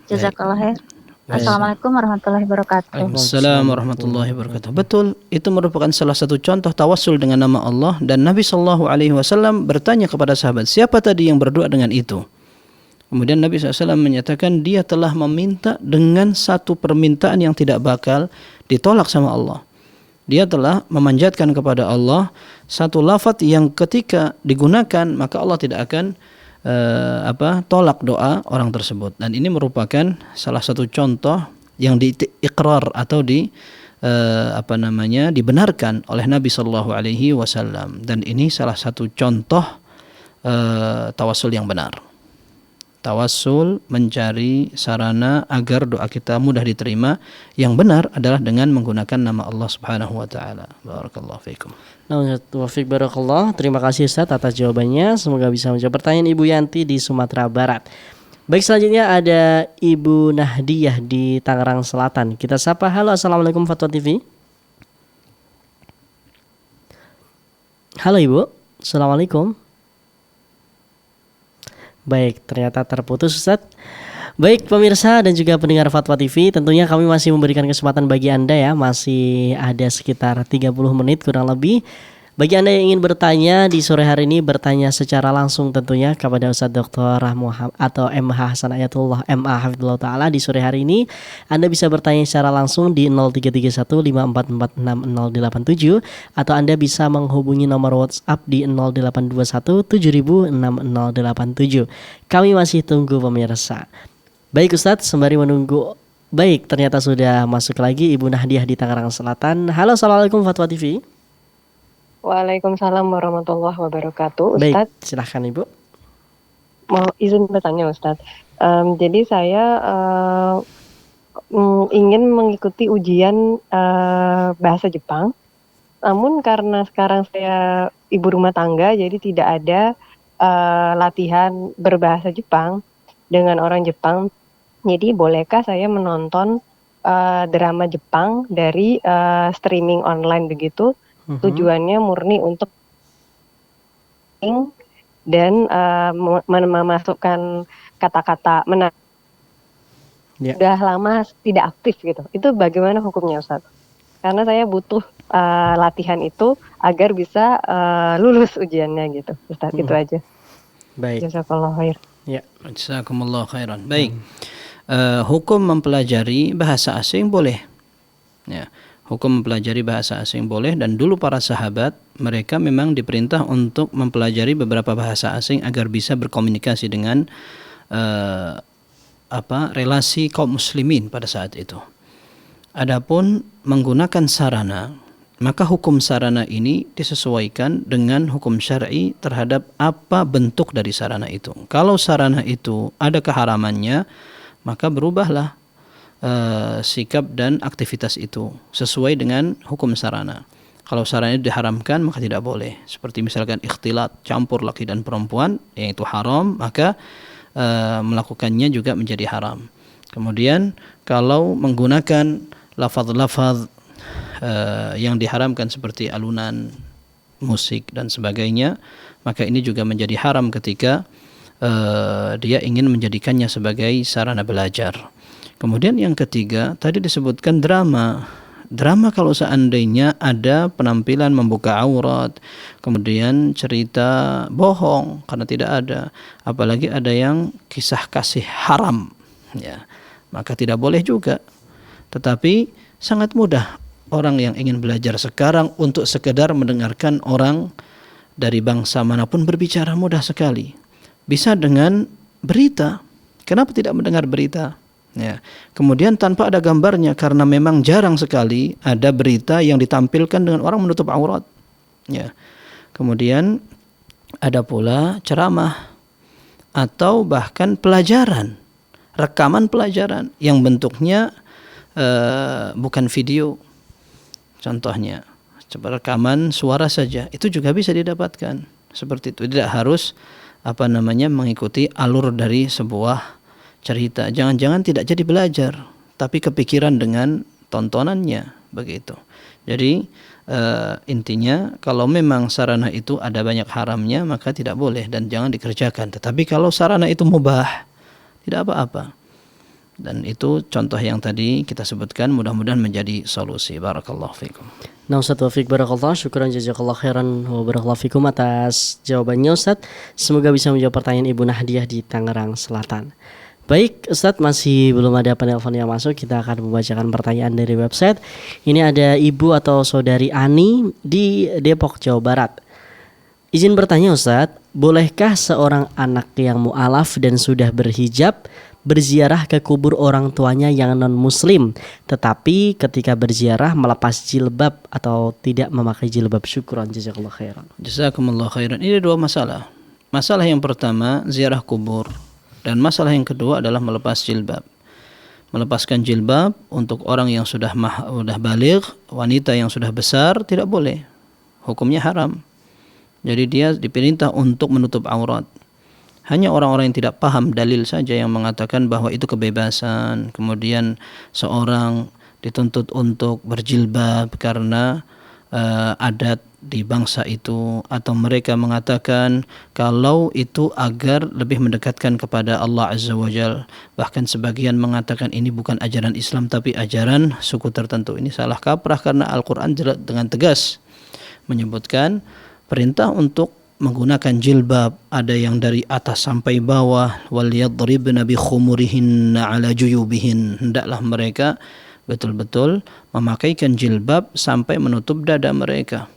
Jazakallah khair. Assalamualaikum warahmatullahi wabarakatuh. Waalaikumsalam warahmatullahi wabarakatuh. Betul, itu merupakan salah satu contoh tawasul dengan nama Allah, dan Nabi SAW bertanya kepada sahabat, siapa tadi yang berdoa dengan itu? Kemudian Nabi SAW menyatakan dia telah meminta dengan satu permintaan yang tidak bakal ditolak sama Allah. Dia telah memanjatkan kepada Allah satu lafaz yang ketika digunakan maka Allah tidak akan tolak doa orang tersebut. Dan ini merupakan salah satu contoh yang diikrar atau dibenarkan oleh Nabi SAW. Dan ini salah satu contoh tawasul yang benar. Tawassul mencari sarana agar doa kita mudah diterima yang benar adalah dengan menggunakan nama Allah Subhanahu wa taala. Barakallahu fiikum. Taufik barakallah. Terima kasih Ustaz atas jawabannya. Semoga bisa menjawab pertanyaan Ibu Yanti di Sumatera Barat. Baik, selanjutnya ada Ibu Nahdiyah di Tangerang Selatan. Kita sapa. Halo, Assalamualaikum Fatwa TV. Halo Ibu. Assalamualaikum. Baik, ternyata terputus Ustaz. Baik pemirsa dan juga pendengar Fatwa TV, tentunya kami masih memberikan kesempatan bagi Anda ya. Masih ada sekitar 30 menit kurang lebih Bagi Anda yang ingin bertanya di sore hari ini, bertanya secara langsung tentunya kepada Ustadz Dr. Muhammad atau MH Hasan Ayatullah MA Hafidhullah Ta'ala di sore hari ini, Anda bisa bertanya secara langsung di 033154460087 atau Anda bisa menghubungi nomor WhatsApp di 0821 706087. Kami masih tunggu pemirsa. Baik Ustadz, sembari menunggu. Baik, ternyata sudah masuk lagi Ibu Nahdiah di Tangerang Selatan. Halo, Assalamualaikum Fatwa TV. Waalaikumsalam warahmatullahi wabarakatuh. Baik, Ustadz, silahkan Ibu. mau izin bertanya Ustadz. Jadi saya ingin mengikuti ujian bahasa Jepang. Namun karena sekarang saya ibu rumah tangga, jadi tidak ada latihan berbahasa Jepang dengan orang Jepang. Jadi bolehkah saya menonton drama Jepang dari streaming online begitu? Tujuannya murni untuk dan memasukkan kata-kata menarik. Sudah lama tidak aktif gitu. Itu bagaimana hukumnya Ustaz? Karena saya butuh latihan itu agar bisa lulus ujiannya gitu. Ustaz, itu aja. Baik. Jazakallahu khair. Ya. Jazakumullah khairan. Baik. Hukum mempelajari bahasa asing boleh. Ya. Hukum mempelajari bahasa asing boleh, dan dulu para sahabat mereka memang diperintah untuk mempelajari beberapa bahasa asing agar bisa berkomunikasi dengan relasi kaum muslimin pada saat itu. Adapun menggunakan sarana, maka hukum sarana ini disesuaikan dengan hukum syar'i terhadap apa bentuk dari sarana itu. Kalau sarana itu ada keharamannya, maka berubahlah sikap dan aktivitas itu sesuai dengan hukum sarana. Kalau sarana diharamkan maka tidak boleh. Seperti misalkan ikhtilat, campur laki dan perempuan, yaitu haram, maka melakukannya juga menjadi haram. Kemudian kalau menggunakan lafaz-lafaz yang diharamkan seperti alunan, musik dan sebagainya, maka ini juga menjadi haram ketika dia ingin menjadikannya sebagai sarana belajar. Kemudian yang ketiga, tadi disebutkan drama. Drama kalau seandainya ada penampilan membuka aurat, kemudian cerita bohong karena tidak ada, apalagi ada yang kisah kasih haram, ya, maka tidak boleh juga. Tetapi sangat mudah orang yang ingin belajar sekarang untuk sekedar mendengarkan orang dari bangsa manapun berbicara, mudah sekali. Bisa dengan berita. Kenapa tidak mendengar berita? Ya. Kemudian tanpa ada gambarnya, karena memang jarang sekali ada berita yang ditampilkan dengan orang menutup aurat. Ya. Kemudian ada pula ceramah atau bahkan pelajaran, rekaman pelajaran yang bentuknya bukan video. Contohnya, coba rekaman suara saja, itu juga bisa didapatkan. Seperti itu, tidak harus mengikuti alur dari sebuah cerita. Jangan-jangan tidak jadi belajar, tapi kepikiran dengan tontonannya, begitu. Jadi intinya kalau memang sarana itu ada banyak haramnya, maka tidak boleh dan jangan dikerjakan. Tetapi kalau sarana itu mubah, tidak apa-apa. Dan itu contoh yang tadi kita sebutkan, mudah-mudahan menjadi solusi. Barakallahu fikum. Nah Ustaz Taufik barakallah, syukran jazakallah khairan wa barakallahu fikum atas jawabannya Ustaz. Semoga bisa menjawab pertanyaan Ibu Nahdiah di Tangerang Selatan. Baik Ustadz, masih belum ada penelpon yang masuk. Kita akan membacakan pertanyaan dari website. Ini ada Ibu atau Saudari Ani di Depok, Jawa Barat. Izin bertanya Ustadz, bolehkah seorang anak yang mu'alaf dan sudah berhijab berziarah ke kubur orang tuanya yang non-muslim, tetapi ketika berziarah melepas jilbab atau tidak memakai jilbab? Syukran jazakallah khairan. Jazakumullah khairan. Ini dua masalah. Masalah yang pertama, ziarah kubur. Dan masalah yang kedua adalah melepas jilbab. Melepaskan jilbab untuk orang yang sudah baligh, wanita yang sudah besar, tidak boleh. Hukumnya haram. Jadi dia diperintah untuk menutup aurat. Hanya orang-orang yang tidak paham dalil saja yang mengatakan bahwa itu kebebasan. Kemudian seorang dituntut untuk berjilbab karena adat di bangsa itu, atau mereka mengatakan kalau itu agar lebih mendekatkan kepada Allah Azza wa Jal. Bahkan sebagian mengatakan ini bukan ajaran Islam tapi ajaran suku tertentu. Ini salah kaprah karena Al-Quran dengan tegas menyebutkan perintah untuk menggunakan jilbab, ada yang dari atas sampai bawah, wal yadribna bi khumurihinna ala juyubihin, hendaklah mereka betul-betul memakaikan jilbab sampai menutup dada mereka.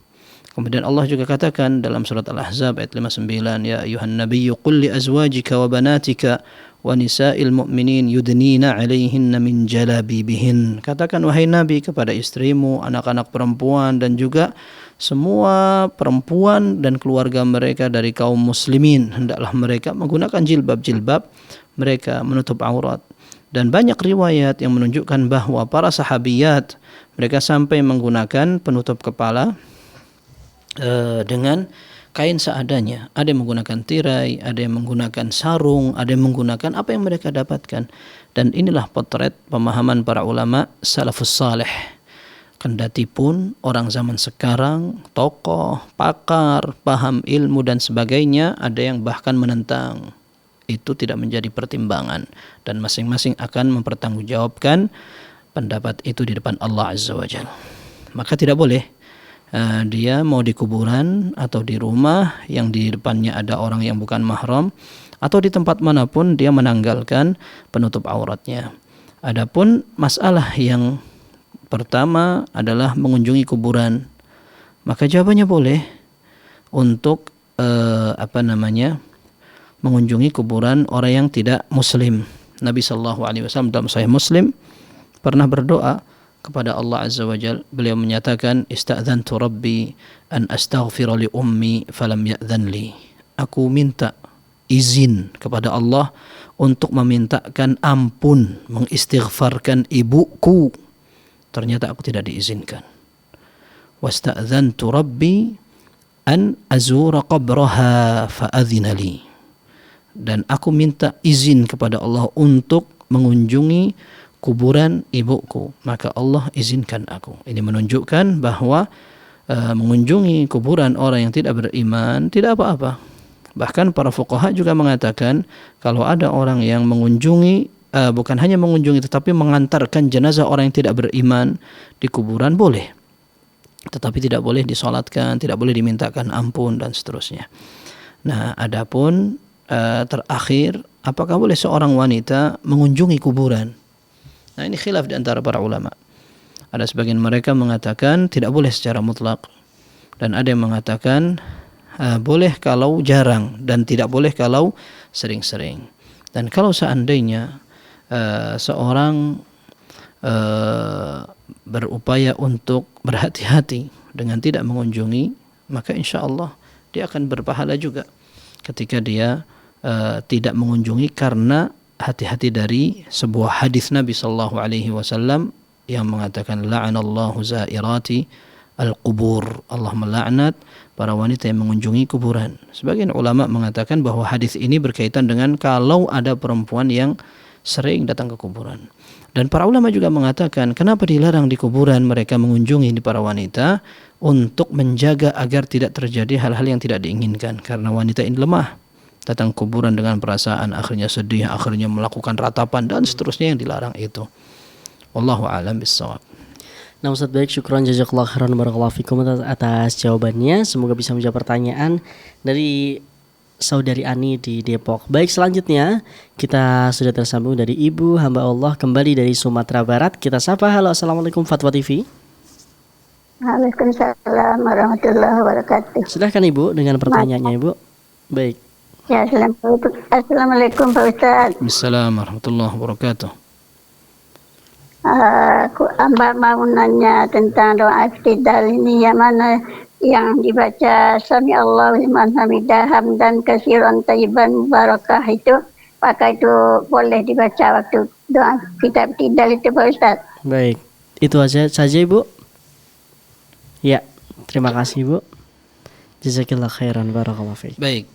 Kemudian Allah juga katakan dalam surat Al-Ahzab ayat 59, ya ayuhan nabiyyu qul li azwajika wa banatika wa nisa'il mu'minin yudnina 'alaihinna min jalabibihin. Katakan wahai Nabi kepada istrimu, anak-anak perempuan dan juga semua perempuan dan keluarga mereka dari kaum muslimin, hendaklah mereka menggunakan jilbab-jilbab mereka menutup aurat. Dan banyak riwayat yang menunjukkan bahwa para sahabiyat mereka sampai menggunakan penutup kepala dengan kain seadanya. Ada yang menggunakan tirai, ada yang menggunakan sarung, ada yang menggunakan apa yang mereka dapatkan. Dan inilah potret pemahaman para ulama salafus salih. Kendati pun orang zaman sekarang, tokoh, pakar, paham ilmu dan sebagainya, ada yang bahkan menentang. Itu tidak menjadi pertimbangan, dan masing-masing akan mempertanggungjawabkan pendapat itu di depan Allah Azza wa Jalla. Maka tidak boleh dia mau di kuburan atau di rumah yang di depannya ada orang yang bukan mahram, atau di tempat manapun dia menanggalkan penutup auratnya. Adapun masalah yang pertama adalah mengunjungi kuburan, maka jawabannya boleh untuk mengunjungi kuburan orang yang tidak muslim. Nabi SAW dalam Sahih Muslim pernah berdoa kepada Allah Azza wa Jal. Beliau menyatakan, ista'dzantu rabbi an astaghfira li ummi falam ya'dhan li. Aku minta izin kepada Allah untuk memintakan ampun, mengistighfarkan ibuku, ternyata aku tidak diizinkan. Wasta'dzantu rabbi an azura qabraha fa'adhina li. Dan aku minta izin kepada Allah untuk mengunjungi kuburan ibuku, maka Allah izinkan aku. Ini menunjukkan bahwa mengunjungi kuburan orang yang tidak beriman tidak apa-apa. Bahkan para fuqaha juga mengatakan kalau ada orang yang mengunjungi, bukan hanya mengunjungi tetapi mengantarkan jenazah orang yang tidak beriman di kuburan boleh, tetapi tidak boleh disolatkan, tidak boleh dimintakan ampun dan seterusnya. Nah, adapun terakhir, apakah boleh seorang wanita mengunjungi kuburan? Nah, ini khilaf di antara para ulama. Ada sebagian mereka mengatakan tidak boleh secara mutlak, dan ada yang mengatakan boleh kalau jarang dan tidak boleh kalau sering-sering. Dan kalau seandainya seorang berupaya untuk berhati-hati dengan tidak mengunjungi, maka insya Allah dia akan berpahala juga ketika dia tidak mengunjungi karena hati-hati dari sebuah hadis Nabi sallallahu alaihi wasallam yang mengatakan la'anallahu zairati al-qubur. Allah melaknat para wanita yang mengunjungi kuburan. Sebagian ulama mengatakan bahwa hadis ini berkaitan dengan kalau ada perempuan yang sering datang ke kuburan. Dan para ulama juga mengatakan kenapa dilarang di kuburan mereka mengunjungi di para wanita, untuk menjaga agar tidak terjadi hal-hal yang tidak diinginkan, karena wanita ini lemah. Datang kuburan dengan perasaan akhirnya sedih, akhirnya melakukan ratapan dan seterusnya yang dilarang itu. Wallahu a'lam bissawab. Nah, Ustaz, baik, syukran jazakallahu khairan barakallahu fikum atas jawabannya. Semoga bisa menjawab pertanyaan dari Saudari Ani di Depok. Baik, selanjutnya kita sudah tersambung dari Ibu hamba Allah kembali dari Sumatera Barat. Kita sapa. Halo, assalamualaikum Fatwa TV. Waalaikumsalam warahmatullahi wabarakatuh. Silahkan Ibu dengan pertanyaannya Ibu. Baik. Ya, assalamualaikum Pak Ustaz. Assalamualaikum warahmatullahi wabarakatuh. Aku mau nanya tentang doa iftidal ini, yang mana yang dibaca Sami Allahu liman hamidah hamdan katsiran thayyiban mubarakah itu, apakah itu boleh dibaca waktu doa kita iftidal itu Pak Ustaz? Baik, itu saja Ibu. Ya, terima kasih Ibu. Jazakillah khairan barakallahu fiik. Baik,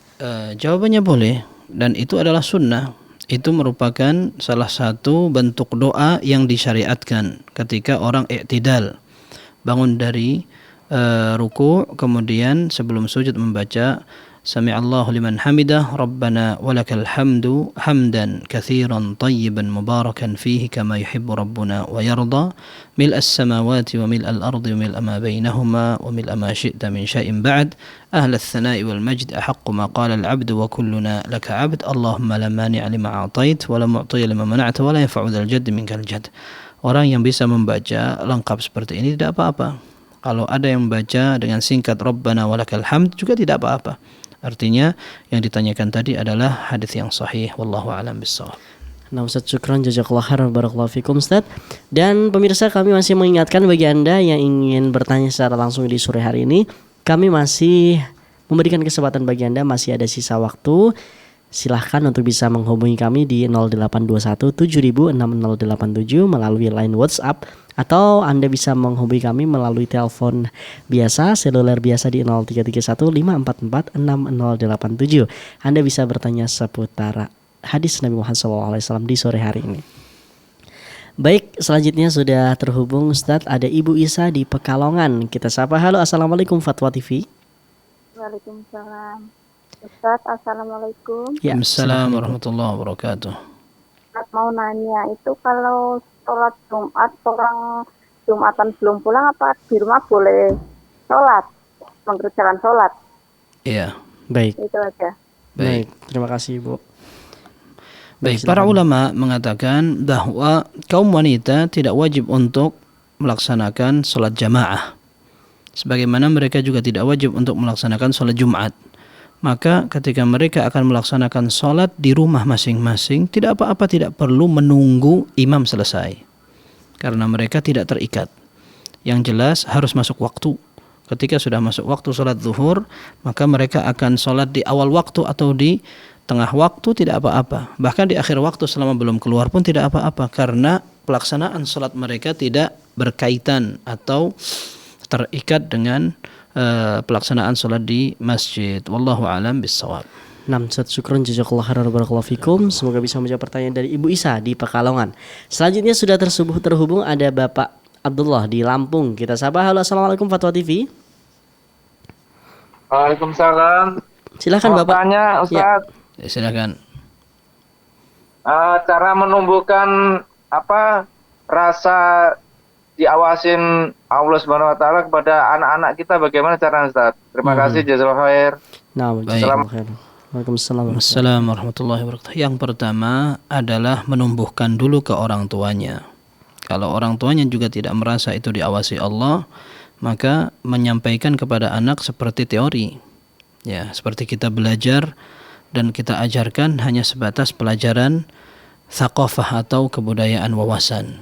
jawabannya boleh, dan itu adalah sunnah. Itu merupakan salah satu bentuk doa yang disyariatkan ketika orang i'tidal, bangun dari ruku, kemudian sebelum sujud membaca Sami'allahu liman hamidah, Rabbana walakal hamdu hamdan katsiran tayyiban mubarakan fihi kama yuhibbu rabbuna wa yarda, mil'as samawati wa mil'al ardi wa mil'a ma bainahuma wa mil'a ma syi'ta min syai'in ba'd, ahlal thana'i wal majd ahaqqu ma qala al-'abdu wa kulluna laka 'abd, Allahumma la mani'a lima a'tait wa la mu'tiya lima mana'ta wa la yanfa'u dzal jadd minkal jadd. Orang yang bisa membaca lengkap seperti ini tidak apa-apa. Kalau ada yang membaca dengan singkat Rabbana walakal hamd juga tidak apa-apa. Artinya yang ditanyakan tadi adalah hadis yang sahih. Wallahu a'lam bissawab. Nah Ustaz, syukran, jazakallah khairan, barakallahu fikum Ustaz. Dan pemirsa, kami masih mengingatkan bagi Anda yang ingin bertanya secara langsung di sore hari ini, kami masih memberikan kesempatan bagi Anda, masih ada sisa waktu. Silahkan untuk bisa menghubungi kami di 0821 7000 6087 melalui line WhatsApp, atau Anda bisa menghubungi kami melalui telepon biasa, seluler biasa di 0331 544 6087. Anda bisa bertanya seputar hadis Nabi Muhammad SAW di sore hari ini. Baik, selanjutnya sudah terhubung Ustadz, ada Ibu Isa di Pekalongan. Kita sapa. Halo, assalamualaikum Fatwa TV. Waalaikumsalam. Ustaz, assalamualaikum. Ya, Assalamualaikum warahmatullahi wabarakatuh. Mau nanya, itu kalau sholat Jumat, orang Jumatan belum pulang, apa di rumah boleh sholat, mengerjakan sholat? Iya. Baik. Itu aja. Baik, terima kasih Ibu. Baik, para ulama mengatakan bahwa kaum wanita tidak wajib untuk melaksanakan sholat jamaah, sebagaimana mereka juga tidak wajib untuk melaksanakan sholat Jumat. Maka ketika mereka akan melaksanakan sholat di rumah masing-masing, tidak apa-apa, tidak perlu menunggu imam selesai, karena mereka tidak terikat. Yang jelas harus masuk waktu. Ketika sudah masuk waktu sholat zuhur, maka mereka akan sholat di awal waktu atau di tengah waktu, tidak apa-apa. Bahkan di akhir waktu selama belum keluar pun tidak apa-apa, karena pelaksanaan sholat mereka tidak berkaitan atau terikat dengan pelaksanaan sholat di masjid. Wallahu a'lam bissawab. Ustaz, syukron, jazakallah khairan, barakallahu fikum. Semoga bisa menjawab pertanyaan dari Ibu Isa di Pekalongan. Selanjutnya sudah terhubung ada Bapak Abdullah di Lampung. Kita sapa. Halo, assalamualaikum Fatwa TV. Waalaikumsalam. Silakan Bapak. Tanya Ustaz. Ya, silakan. Cara menumbuhkan rasa diawasin Allah Subhanahu wa taala kepada anak-anak kita, bagaimana caranya Ustaz? Terima kasih, jazakallahu khair. Nah, jazakallahu khair. Waalaikumsalam. Assalamualaikum warahmatullahi wabarakatuh. Yang pertama adalah menumbuhkan dulu ke orang tuanya. Kalau orang tuanya juga tidak merasa itu diawasi Allah, maka menyampaikan kepada anak seperti teori. Ya, seperti kita belajar dan kita ajarkan hanya sebatas pelajaran thaqafah atau kebudayaan wawasan.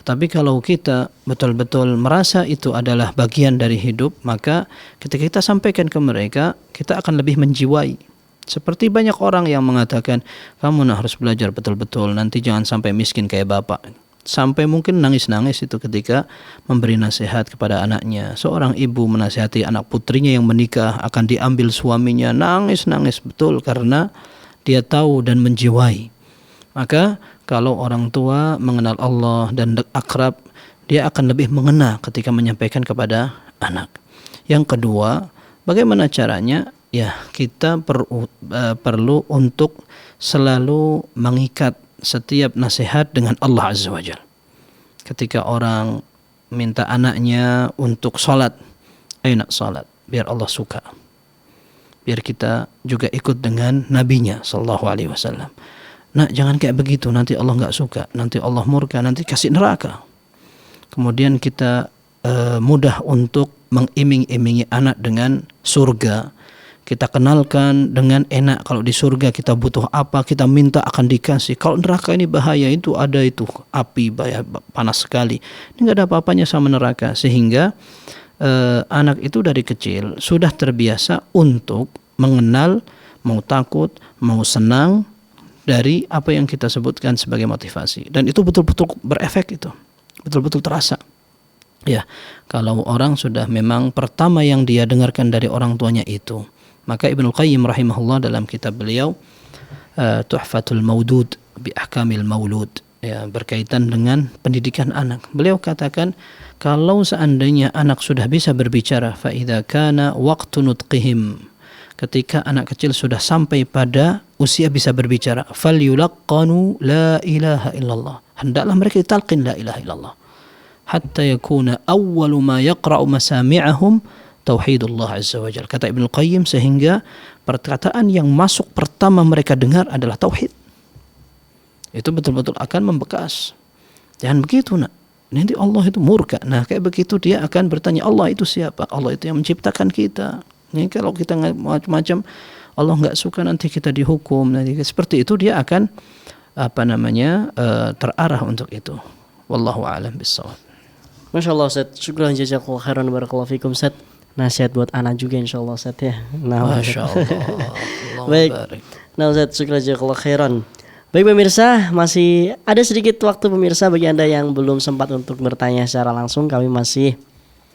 Tapi kalau kita betul-betul merasa itu adalah bagian dari hidup, maka ketika kita sampaikan ke mereka, kita akan lebih menjiwai. Seperti banyak orang yang mengatakan, kamu harus belajar betul-betul, nanti jangan sampai miskin kayak bapak. Sampai mungkin nangis-nangis itu ketika memberi nasihat kepada anaknya. Seorang ibu menasihati anak putrinya yang menikah akan diambil suaminya, nangis-nangis betul karena dia tahu dan menjiwai. Maka kalau orang tua mengenal Allah dan akrab, dia akan lebih mengena ketika menyampaikan kepada anak. Yang kedua, bagaimana caranya? Ya, kita perlu untuk selalu mengikat setiap nasihat dengan Allah Azza wa Jalla. Ketika orang minta anaknya untuk sholat, ayo nak sholat, biar Allah suka. Biar kita juga ikut dengan nabinya sallallahu alaihi wasallam. Nah, jangan kayak begitu, nanti Allah nggak suka, nanti Allah murka, nanti kasih neraka. Kemudian kita mudah untuk mengiming-imingi anak dengan surga. Kita kenalkan dengan enak, kalau di surga kita butuh apa, kita minta akan dikasih. Kalau neraka ini bahaya, itu ada itu api bahaya, panas sekali. Ini nggak ada apa-apanya sama neraka, sehingga anak itu dari kecil sudah terbiasa untuk mengenal, mau takut, mau senang dari apa yang kita sebutkan sebagai motivasi, dan itu betul-betul berefek, itu betul-betul terasa. Ya, kalau orang sudah memang pertama yang dia dengarkan dari orang tuanya itu, maka Ibnu Qayyim rahimahullah dalam kitab beliau Tuhfatul Maudud bi Ahkamil Maulud, ya, berkaitan dengan pendidikan anak, beliau katakan kalau seandainya anak sudah bisa berbicara, fa idza kana waqtu nutqihim, ketika anak kecil sudah sampai pada usia bisa berbicara, falyulaqqanu la ilaha illallah, hendaklah mereka ditalqin la ilaha illallah, hatta yakuna awwalu ma yaqra'u masami'ahum tauhidullah azza wa jalla. Kata Ibnu Qayyim, sehingga perkataan yang masuk pertama mereka dengar adalah tauhid. Itu betul-betul akan membekas. Jangan begitu, nak. Nanti Allah itu murka. Nah, kayak begitu dia akan bertanya, Allah itu siapa? Allah itu yang menciptakan kita. Ini kalau kita macam-macam, Allah nggak suka, nanti kita dihukum. Nanti seperti itu dia akan terarah untuk itu. Wallahu a'lam bissawab. Masya Allah Ustaz, syukran jazakallahu khairan barakallahu fikum Ustaz. Nasihat buat anak juga insya Allah Ustaz ya. Nah, Masya Allah. Baik. Nah Ustaz, syukran jazakallahu khairan. Baik pemirsa, masih ada sedikit waktu pemirsa bagi Anda yang belum sempat untuk bertanya secara langsung. Kami masih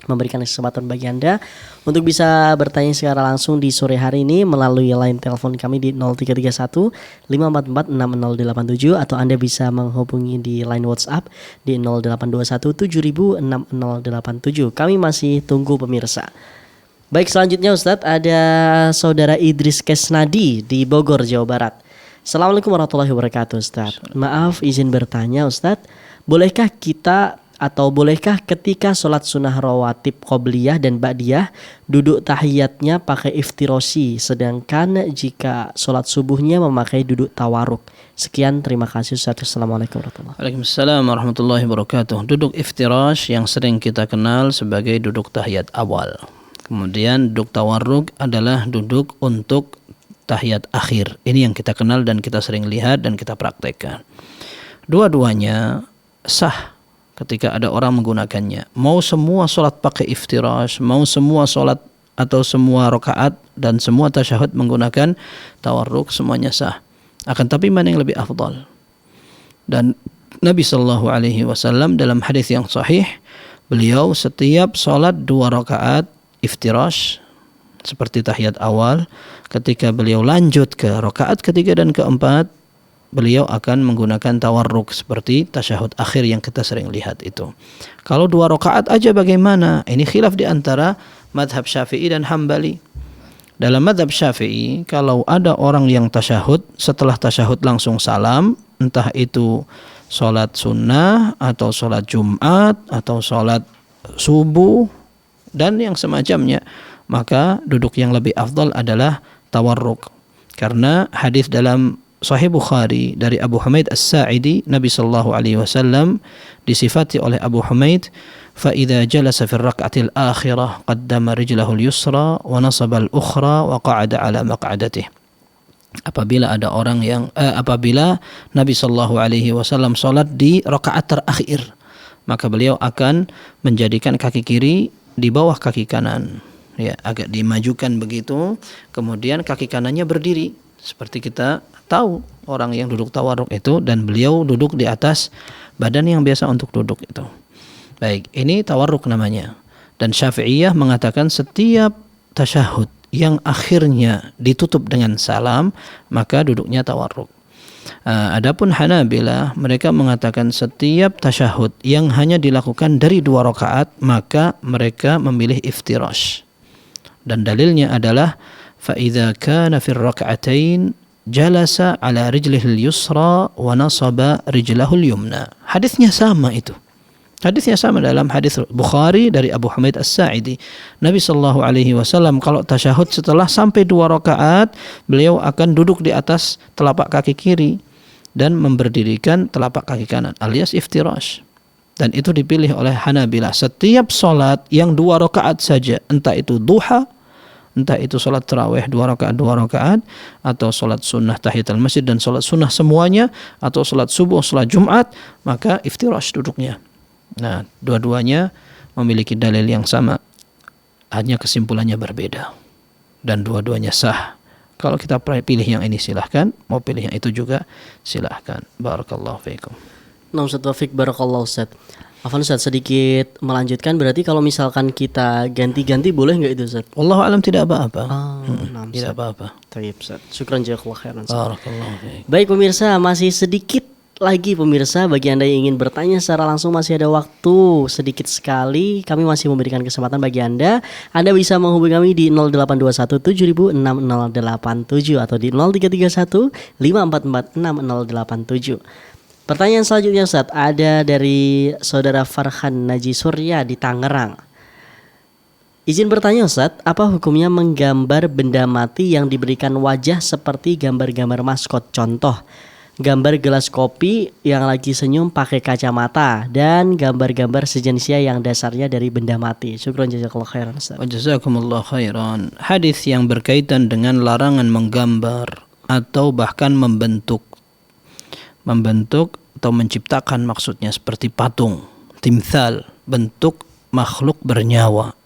memberikan kesempatan bagi Anda untuk bisa bertanya secara langsung di sore hari ini melalui line telepon kami di 0331 544 6087, atau Anda bisa menghubungi di line WhatsApp di 0821 7000 6087. Kami masih tunggu pemirsa. Baik, selanjutnya Ustadz, ada Saudara Idris Kesnadi di Bogor, Jawa Barat. Assalamualaikum warahmatullahi wabarakatuh Ustadz. Maaf izin bertanya Ustadz, bolehkah ketika sholat sunnah rawatib qobliyah dan ba'diyah duduk tahiyatnya pakai iftirosi, sedangkan jika sholat subuhnya memakai duduk tawaruk? Sekian, terima kasih Ustadz. Assalamualaikum warahmatullahi wabarakatuh. Waalaikumsalam warahmatullahi wabarakatuh. Duduk iftirash yang sering kita kenal sebagai duduk tahiyat awal. Kemudian duduk tawarruk adalah duduk untuk tahiyat akhir. Ini yang kita kenal dan kita sering lihat dan kita praktekkan. Dua-duanya sah ketika ada orang menggunakannya. Mau semua sholat pakai iftirash, mau semua sholat atau semua rakaat dan semua tasyahud menggunakan tawarruk, semuanya sah. Akan tapi mana yang lebih afdal? Dan Nabi SAW dalam hadis yang sahih, beliau setiap sholat 2 rakaat iftirash seperti tahiyat awal, ketika beliau lanjut ke rakaat ketiga dan keempat, beliau akan menggunakan tawarruk seperti tasyahud akhir yang kita sering lihat itu. Kalau 2 rakaat aja bagaimana? Ini khilaf di antara madhab Syafi'i dan Hambali. Dalam madhab Syafi'i, kalau ada orang yang tasyahud, setelah tasyahud langsung salam, entah itu sholat sunnah atau sholat Jumat atau sholat subuh dan yang semacamnya, maka duduk yang lebih afdal adalah tawarruk. Karena hadis dalam Sahih Bukhari dari Abu Humaid As-Sa'idi, Nabi sallallahu alaihi wasallam disifati oleh Abu Humaid, fa idza jalasa fi ar-rak'atil akhirah qaddama rijlahu al-yusra wa nasaba al-ukhra wa qa'ada ala maq'adatihi. Apabila Nabi sallallahu alaihi wasallam salat di rakaat terakhir, maka beliau akan menjadikan kaki kiri di bawah kaki kanan, ya, agak dimajukan begitu, kemudian kaki kanannya berdiri seperti kita tahu orang yang duduk tawarruk itu, dan beliau duduk di atas badan yang biasa untuk duduk itu. Baik, ini tawarruk namanya. Dan Syafi'iyah mengatakan setiap tasyahud yang akhirnya ditutup dengan salam, maka duduknya tawarruk. Adapun Hanabilah, mereka mengatakan setiap tasyahud yang hanya dilakukan dari 2 rakaat, maka mereka memilih iftirash. Dan dalilnya adalah fa idza kana fi ar-rak'atain jalasa ala rijlihi al-yusra wa nasaba rijlahu al-yumna. Hadisnya sama itu. Hadisnya sama dalam hadis Bukhari dari Abu Humaid As-Sa'idi. Nabi sallallahu alaihi wasallam kalau tasyahud setelah sampai 2 rakaat, beliau akan duduk di atas telapak kaki kiri dan memberdirikan telapak kaki kanan, alias iftirash. Dan itu dipilih oleh Hanabilah. Setiap salat yang 2 rakaat saja, entah itu duha, entah itu salat tarawih 2 rakaat, atau salat sunnah tahiyatul masjid dan salat sunnah semuanya, atau salat subuh, salat Jumat, maka iftirash duduknya. Nah, dua-duanya memiliki dalil yang sama, hanya kesimpulannya berbeda, dan dua-duanya sah. Kalau kita pilih yang ini silahkan, mau pilih yang itu juga silahkan. Barakallahu fiikum. Nah Ustaz Taufik, barakallahu Ustaz. Afwan Ustaz, sedikit melanjutkan, berarti kalau misalkan kita ganti-ganti boleh nggak itu Ustaz? Wallahu alam, tidak apa-apa. Tidak apa-apa. Tayyib Ustaz. Syukran jazakallahu khairan. Barakallahu fiik. Baik pemirsa, masih sedikit lagi pemirsa, bagi Anda yang ingin bertanya secara langsung masih ada waktu sedikit sekali. Kami masih memberikan kesempatan bagi Anda. Anda bisa menghubungi kami di 0821 7000 6087 atau di 0331 544 6087. Pertanyaan selanjutnya Ustaz, ada dari saudara Farhan Naji Surya di Tangerang. Izin bertanya Ustaz, apa hukumnya menggambar benda mati yang diberikan wajah seperti gambar-gambar maskot? Contoh, gambar gelas kopi yang lagi senyum pakai kacamata dan gambar-gambar sejenisnya yang dasarnya dari benda mati. Syukran jazakallahu khairan Ustaz. Jazakumullah khairan. Hadis yang berkaitan dengan larangan menggambar atau bahkan membentuk atau menciptakan, maksudnya seperti patung, timsal, bentuk makhluk bernyawa.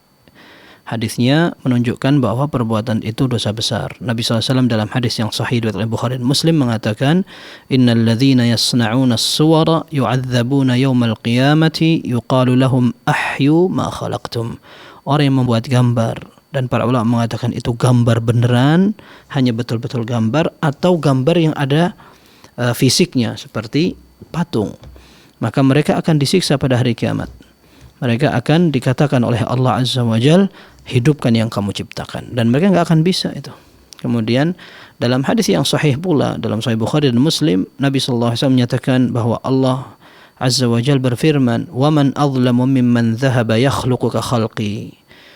Hadisnya menunjukkan bahwa perbuatan itu dosa besar. Nabi SAW dalam hadis yang sahih riwayat Bukhari dan Muslim mengatakan, innal ladzina yasna'una as-suwara yu'adzabuna yaumal qiyamati yuqalu lahum ahyu ma khalaqtum. Orang yang membuat gambar, dan para ulama mengatakan itu gambar beneran, hanya betul-betul gambar atau gambar yang ada fisiknya seperti patung, maka mereka akan disiksa pada hari kiamat. Mereka akan dikatakan oleh Allah Azza wa Jal, hidupkan yang kamu ciptakan, dan mereka nggak akan bisa itu. Kemudian dalam hadis yang sahih pula dalam Sahih Bukhari dan Muslim, Nabi SAW menyatakan bahwa Allah Azza wa Jal berfirman, وَمَنْ أَظْلَمُ مِمَّنْ ذَهَبَ يَخْلُقُ كَخَلْقِي.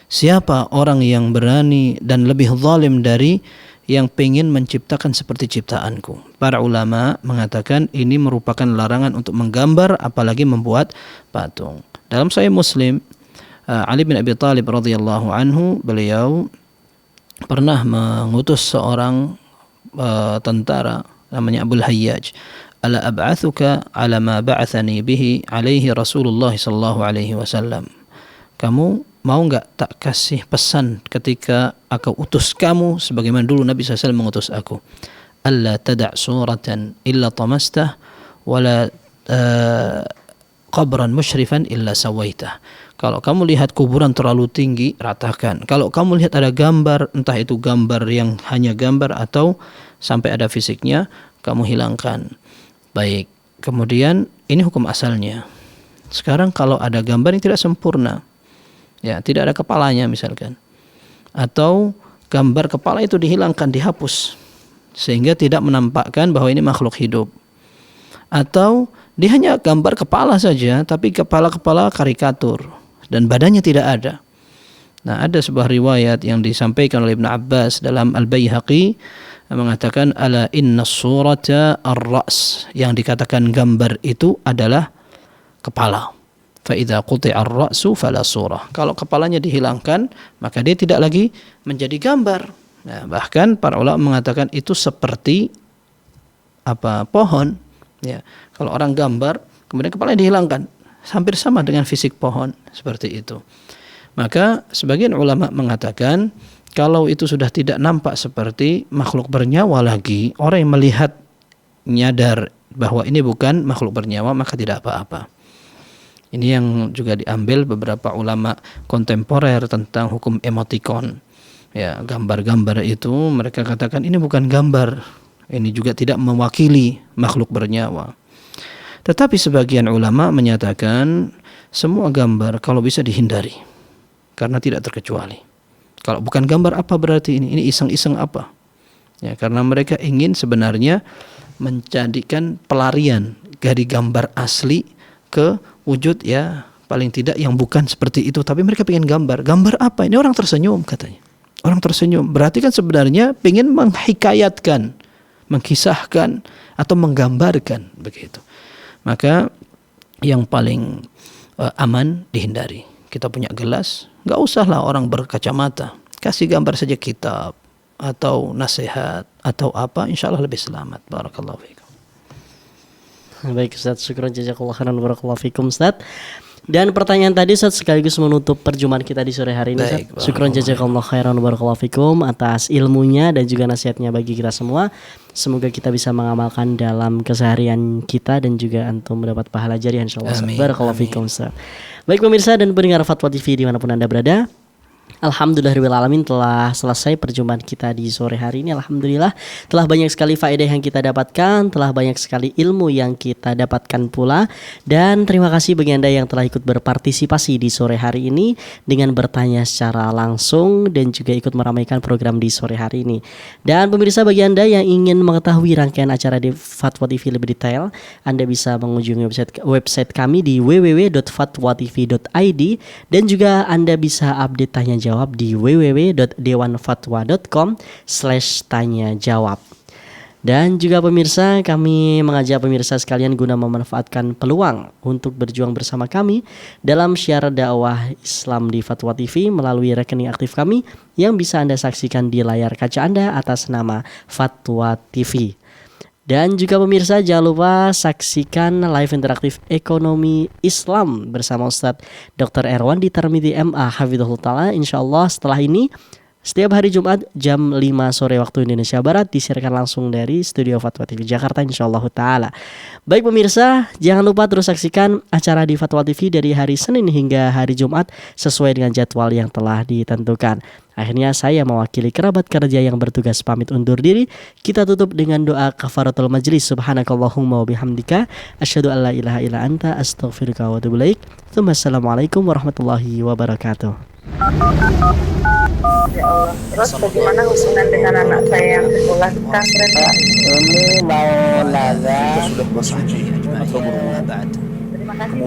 Siapa orang yang berani dan lebih zalim dari yang pengen menciptakan seperti ciptaanku? Para ulama mengatakan ini merupakan larangan untuk menggambar, apalagi membuat patung. Dalam Sahih Muslim, Ali bin Abi Thalib radhiyallahu anhu, beliau pernah mengutus seorang tentara namanya Abul Hayyaj. Ala ab'athuka ala ma ba'athani bihi alaihi Rasulullah sallallahu alaihi wasallam. Kamu mau enggak tak kasih pesan ketika aku utus kamu sebagaimana dulu Nabi SAW mengutus aku. Alla tada' suratan illa tamastah wala qabran musyrifan illa sawaitah. Kalau kamu lihat kuburan terlalu tinggi, ratakan. Kalau kamu lihat ada gambar, entah itu gambar yang hanya gambar atau sampai ada fisiknya, kamu hilangkan. Baik, kemudian ini hukum asalnya. Sekarang kalau ada gambar yang tidak sempurna, ya tidak ada kepalanya misalkan, atau gambar kepala itu dihilangkan, dihapus, sehingga tidak menampakkan bahwa ini makhluk hidup, atau dia hanya gambar kepala saja, tapi kepala-kepala karikatur dan badannya tidak ada. Nah, ada sebuah riwayat yang disampaikan oleh Ibn Abbas dalam Al-Baihaqi mengatakan, ala inna surata ar-ra's, yang dikatakan gambar itu adalah kepala. Fa idza quti'a ar-ra'su fala surah. Kalau kepalanya dihilangkan, maka dia tidak lagi menjadi gambar. Nah, bahkan para ulama mengatakan itu seperti pohon. Ya, kalau orang gambar, kemudian kepalanya dihilangkan, hampir sama dengan fisik pohon, seperti itu. Maka sebagian ulama mengatakan kalau itu sudah tidak nampak seperti makhluk bernyawa lagi, orang yang melihat nyadar bahwa ini bukan makhluk bernyawa, maka tidak apa-apa. Ini yang juga diambil beberapa ulama kontemporer tentang hukum emotikon. Ya, gambar-gambar itu mereka katakan ini bukan gambar, ini juga tidak mewakili makhluk bernyawa. Tetapi sebagian ulama menyatakan semua gambar kalau bisa dihindari, karena tidak terkecuali. Kalau bukan gambar apa berarti ini iseng-iseng apa? Ya, karena mereka ingin sebenarnya menjadikan pelarian dari gambar asli ke wujud ya paling tidak yang bukan seperti itu, tapi mereka ingin gambar. Gambar apa? Ini orang tersenyum katanya. Orang tersenyum. Berarti kan sebenarnya ingin menghikayatkan, mengkisahkan atau menggambarkan begitu. Maka yang paling aman dihindari. Kita punya gelas, nggak usahlah orang berkacamata, kasih gambar saja kitab atau nasihat atau apa, insya Allah lebih selamat. Barakallahu fikum. Baik Ustaz, syukran jazakallahu khairan barakallahu fikum Ustaz. Dan pertanyaan tadi Ustaz sekaligus menutup perjumpaan kita di sore hari ini Ustaz. Syukran jazakallahu khairan barakallahu fikum atas ilmunya dan juga nasihatnya bagi kita semua. Semoga kita bisa mengamalkan dalam keseharian kita dan juga antum mendapat pahala jariah insyaallah. Barakallahu fikum Ustaz. Baik pemirsa dan pendengar Fatwa TV dimanapun Anda berada, Alhamdulillahirrahmanirrahim, telah selesai perjumpaan kita di sore hari ini. Alhamdulillah telah banyak sekali faedah yang kita dapatkan, telah banyak sekali ilmu yang kita dapatkan pula. Dan terima kasih bagi Anda yang telah ikut berpartisipasi di sore hari ini dengan bertanya secara langsung dan juga ikut meramaikan program di sore hari ini. Dan pemirsa, bagi Anda yang ingin mengetahui rangkaian acara di Fatwa TV lebih detail, Anda bisa mengunjungi website kami di www.fatwatv.id dan juga Anda bisa update tanya jawab di www.dewanfatwa.com/tanya jawab. Dan juga pemirsa, kami mengajak pemirsa sekalian guna memanfaatkan peluang untuk berjuang bersama kami dalam syiar dakwah Islam di Fatwa TV melalui rekening aktif kami yang bisa Anda saksikan di layar kaca Anda atas nama Fatwa TV. Dan juga pemirsa, jangan lupa saksikan live interaktif ekonomi Islam bersama Ustadz Dr. Erwan di Tarmidhi MA Hafidhullah Ta'ala. InsyaAllah setelah ini setiap hari Jumat jam 5 sore waktu Indonesia Barat disiarkan langsung dari Studio Fatwa TV Jakarta, InsyaAllah Ta'ala. Baik pemirsa, jangan lupa terus saksikan acara di Fatwa TV dari hari Senin hingga hari Jumat sesuai dengan jadwal yang telah ditentukan. Akhirnya saya mewakili kerabat kerja yang bertugas pamit undur diri. Kita tutup dengan doa kafaratul majlis. Subhanakallahumma wa bihamdika asyhadu an la ilaha illa anta astaghfiruka wa atubu ilaik. Assalamualaikum warahmatullahi wabarakatuh. Ya Allah. Terus bagaimana hubungan dengan anak saya yang sekolah di pesantren, Pak? Ini mau nanya. Kita sudah bersuci atau berwudu. Terima kasih.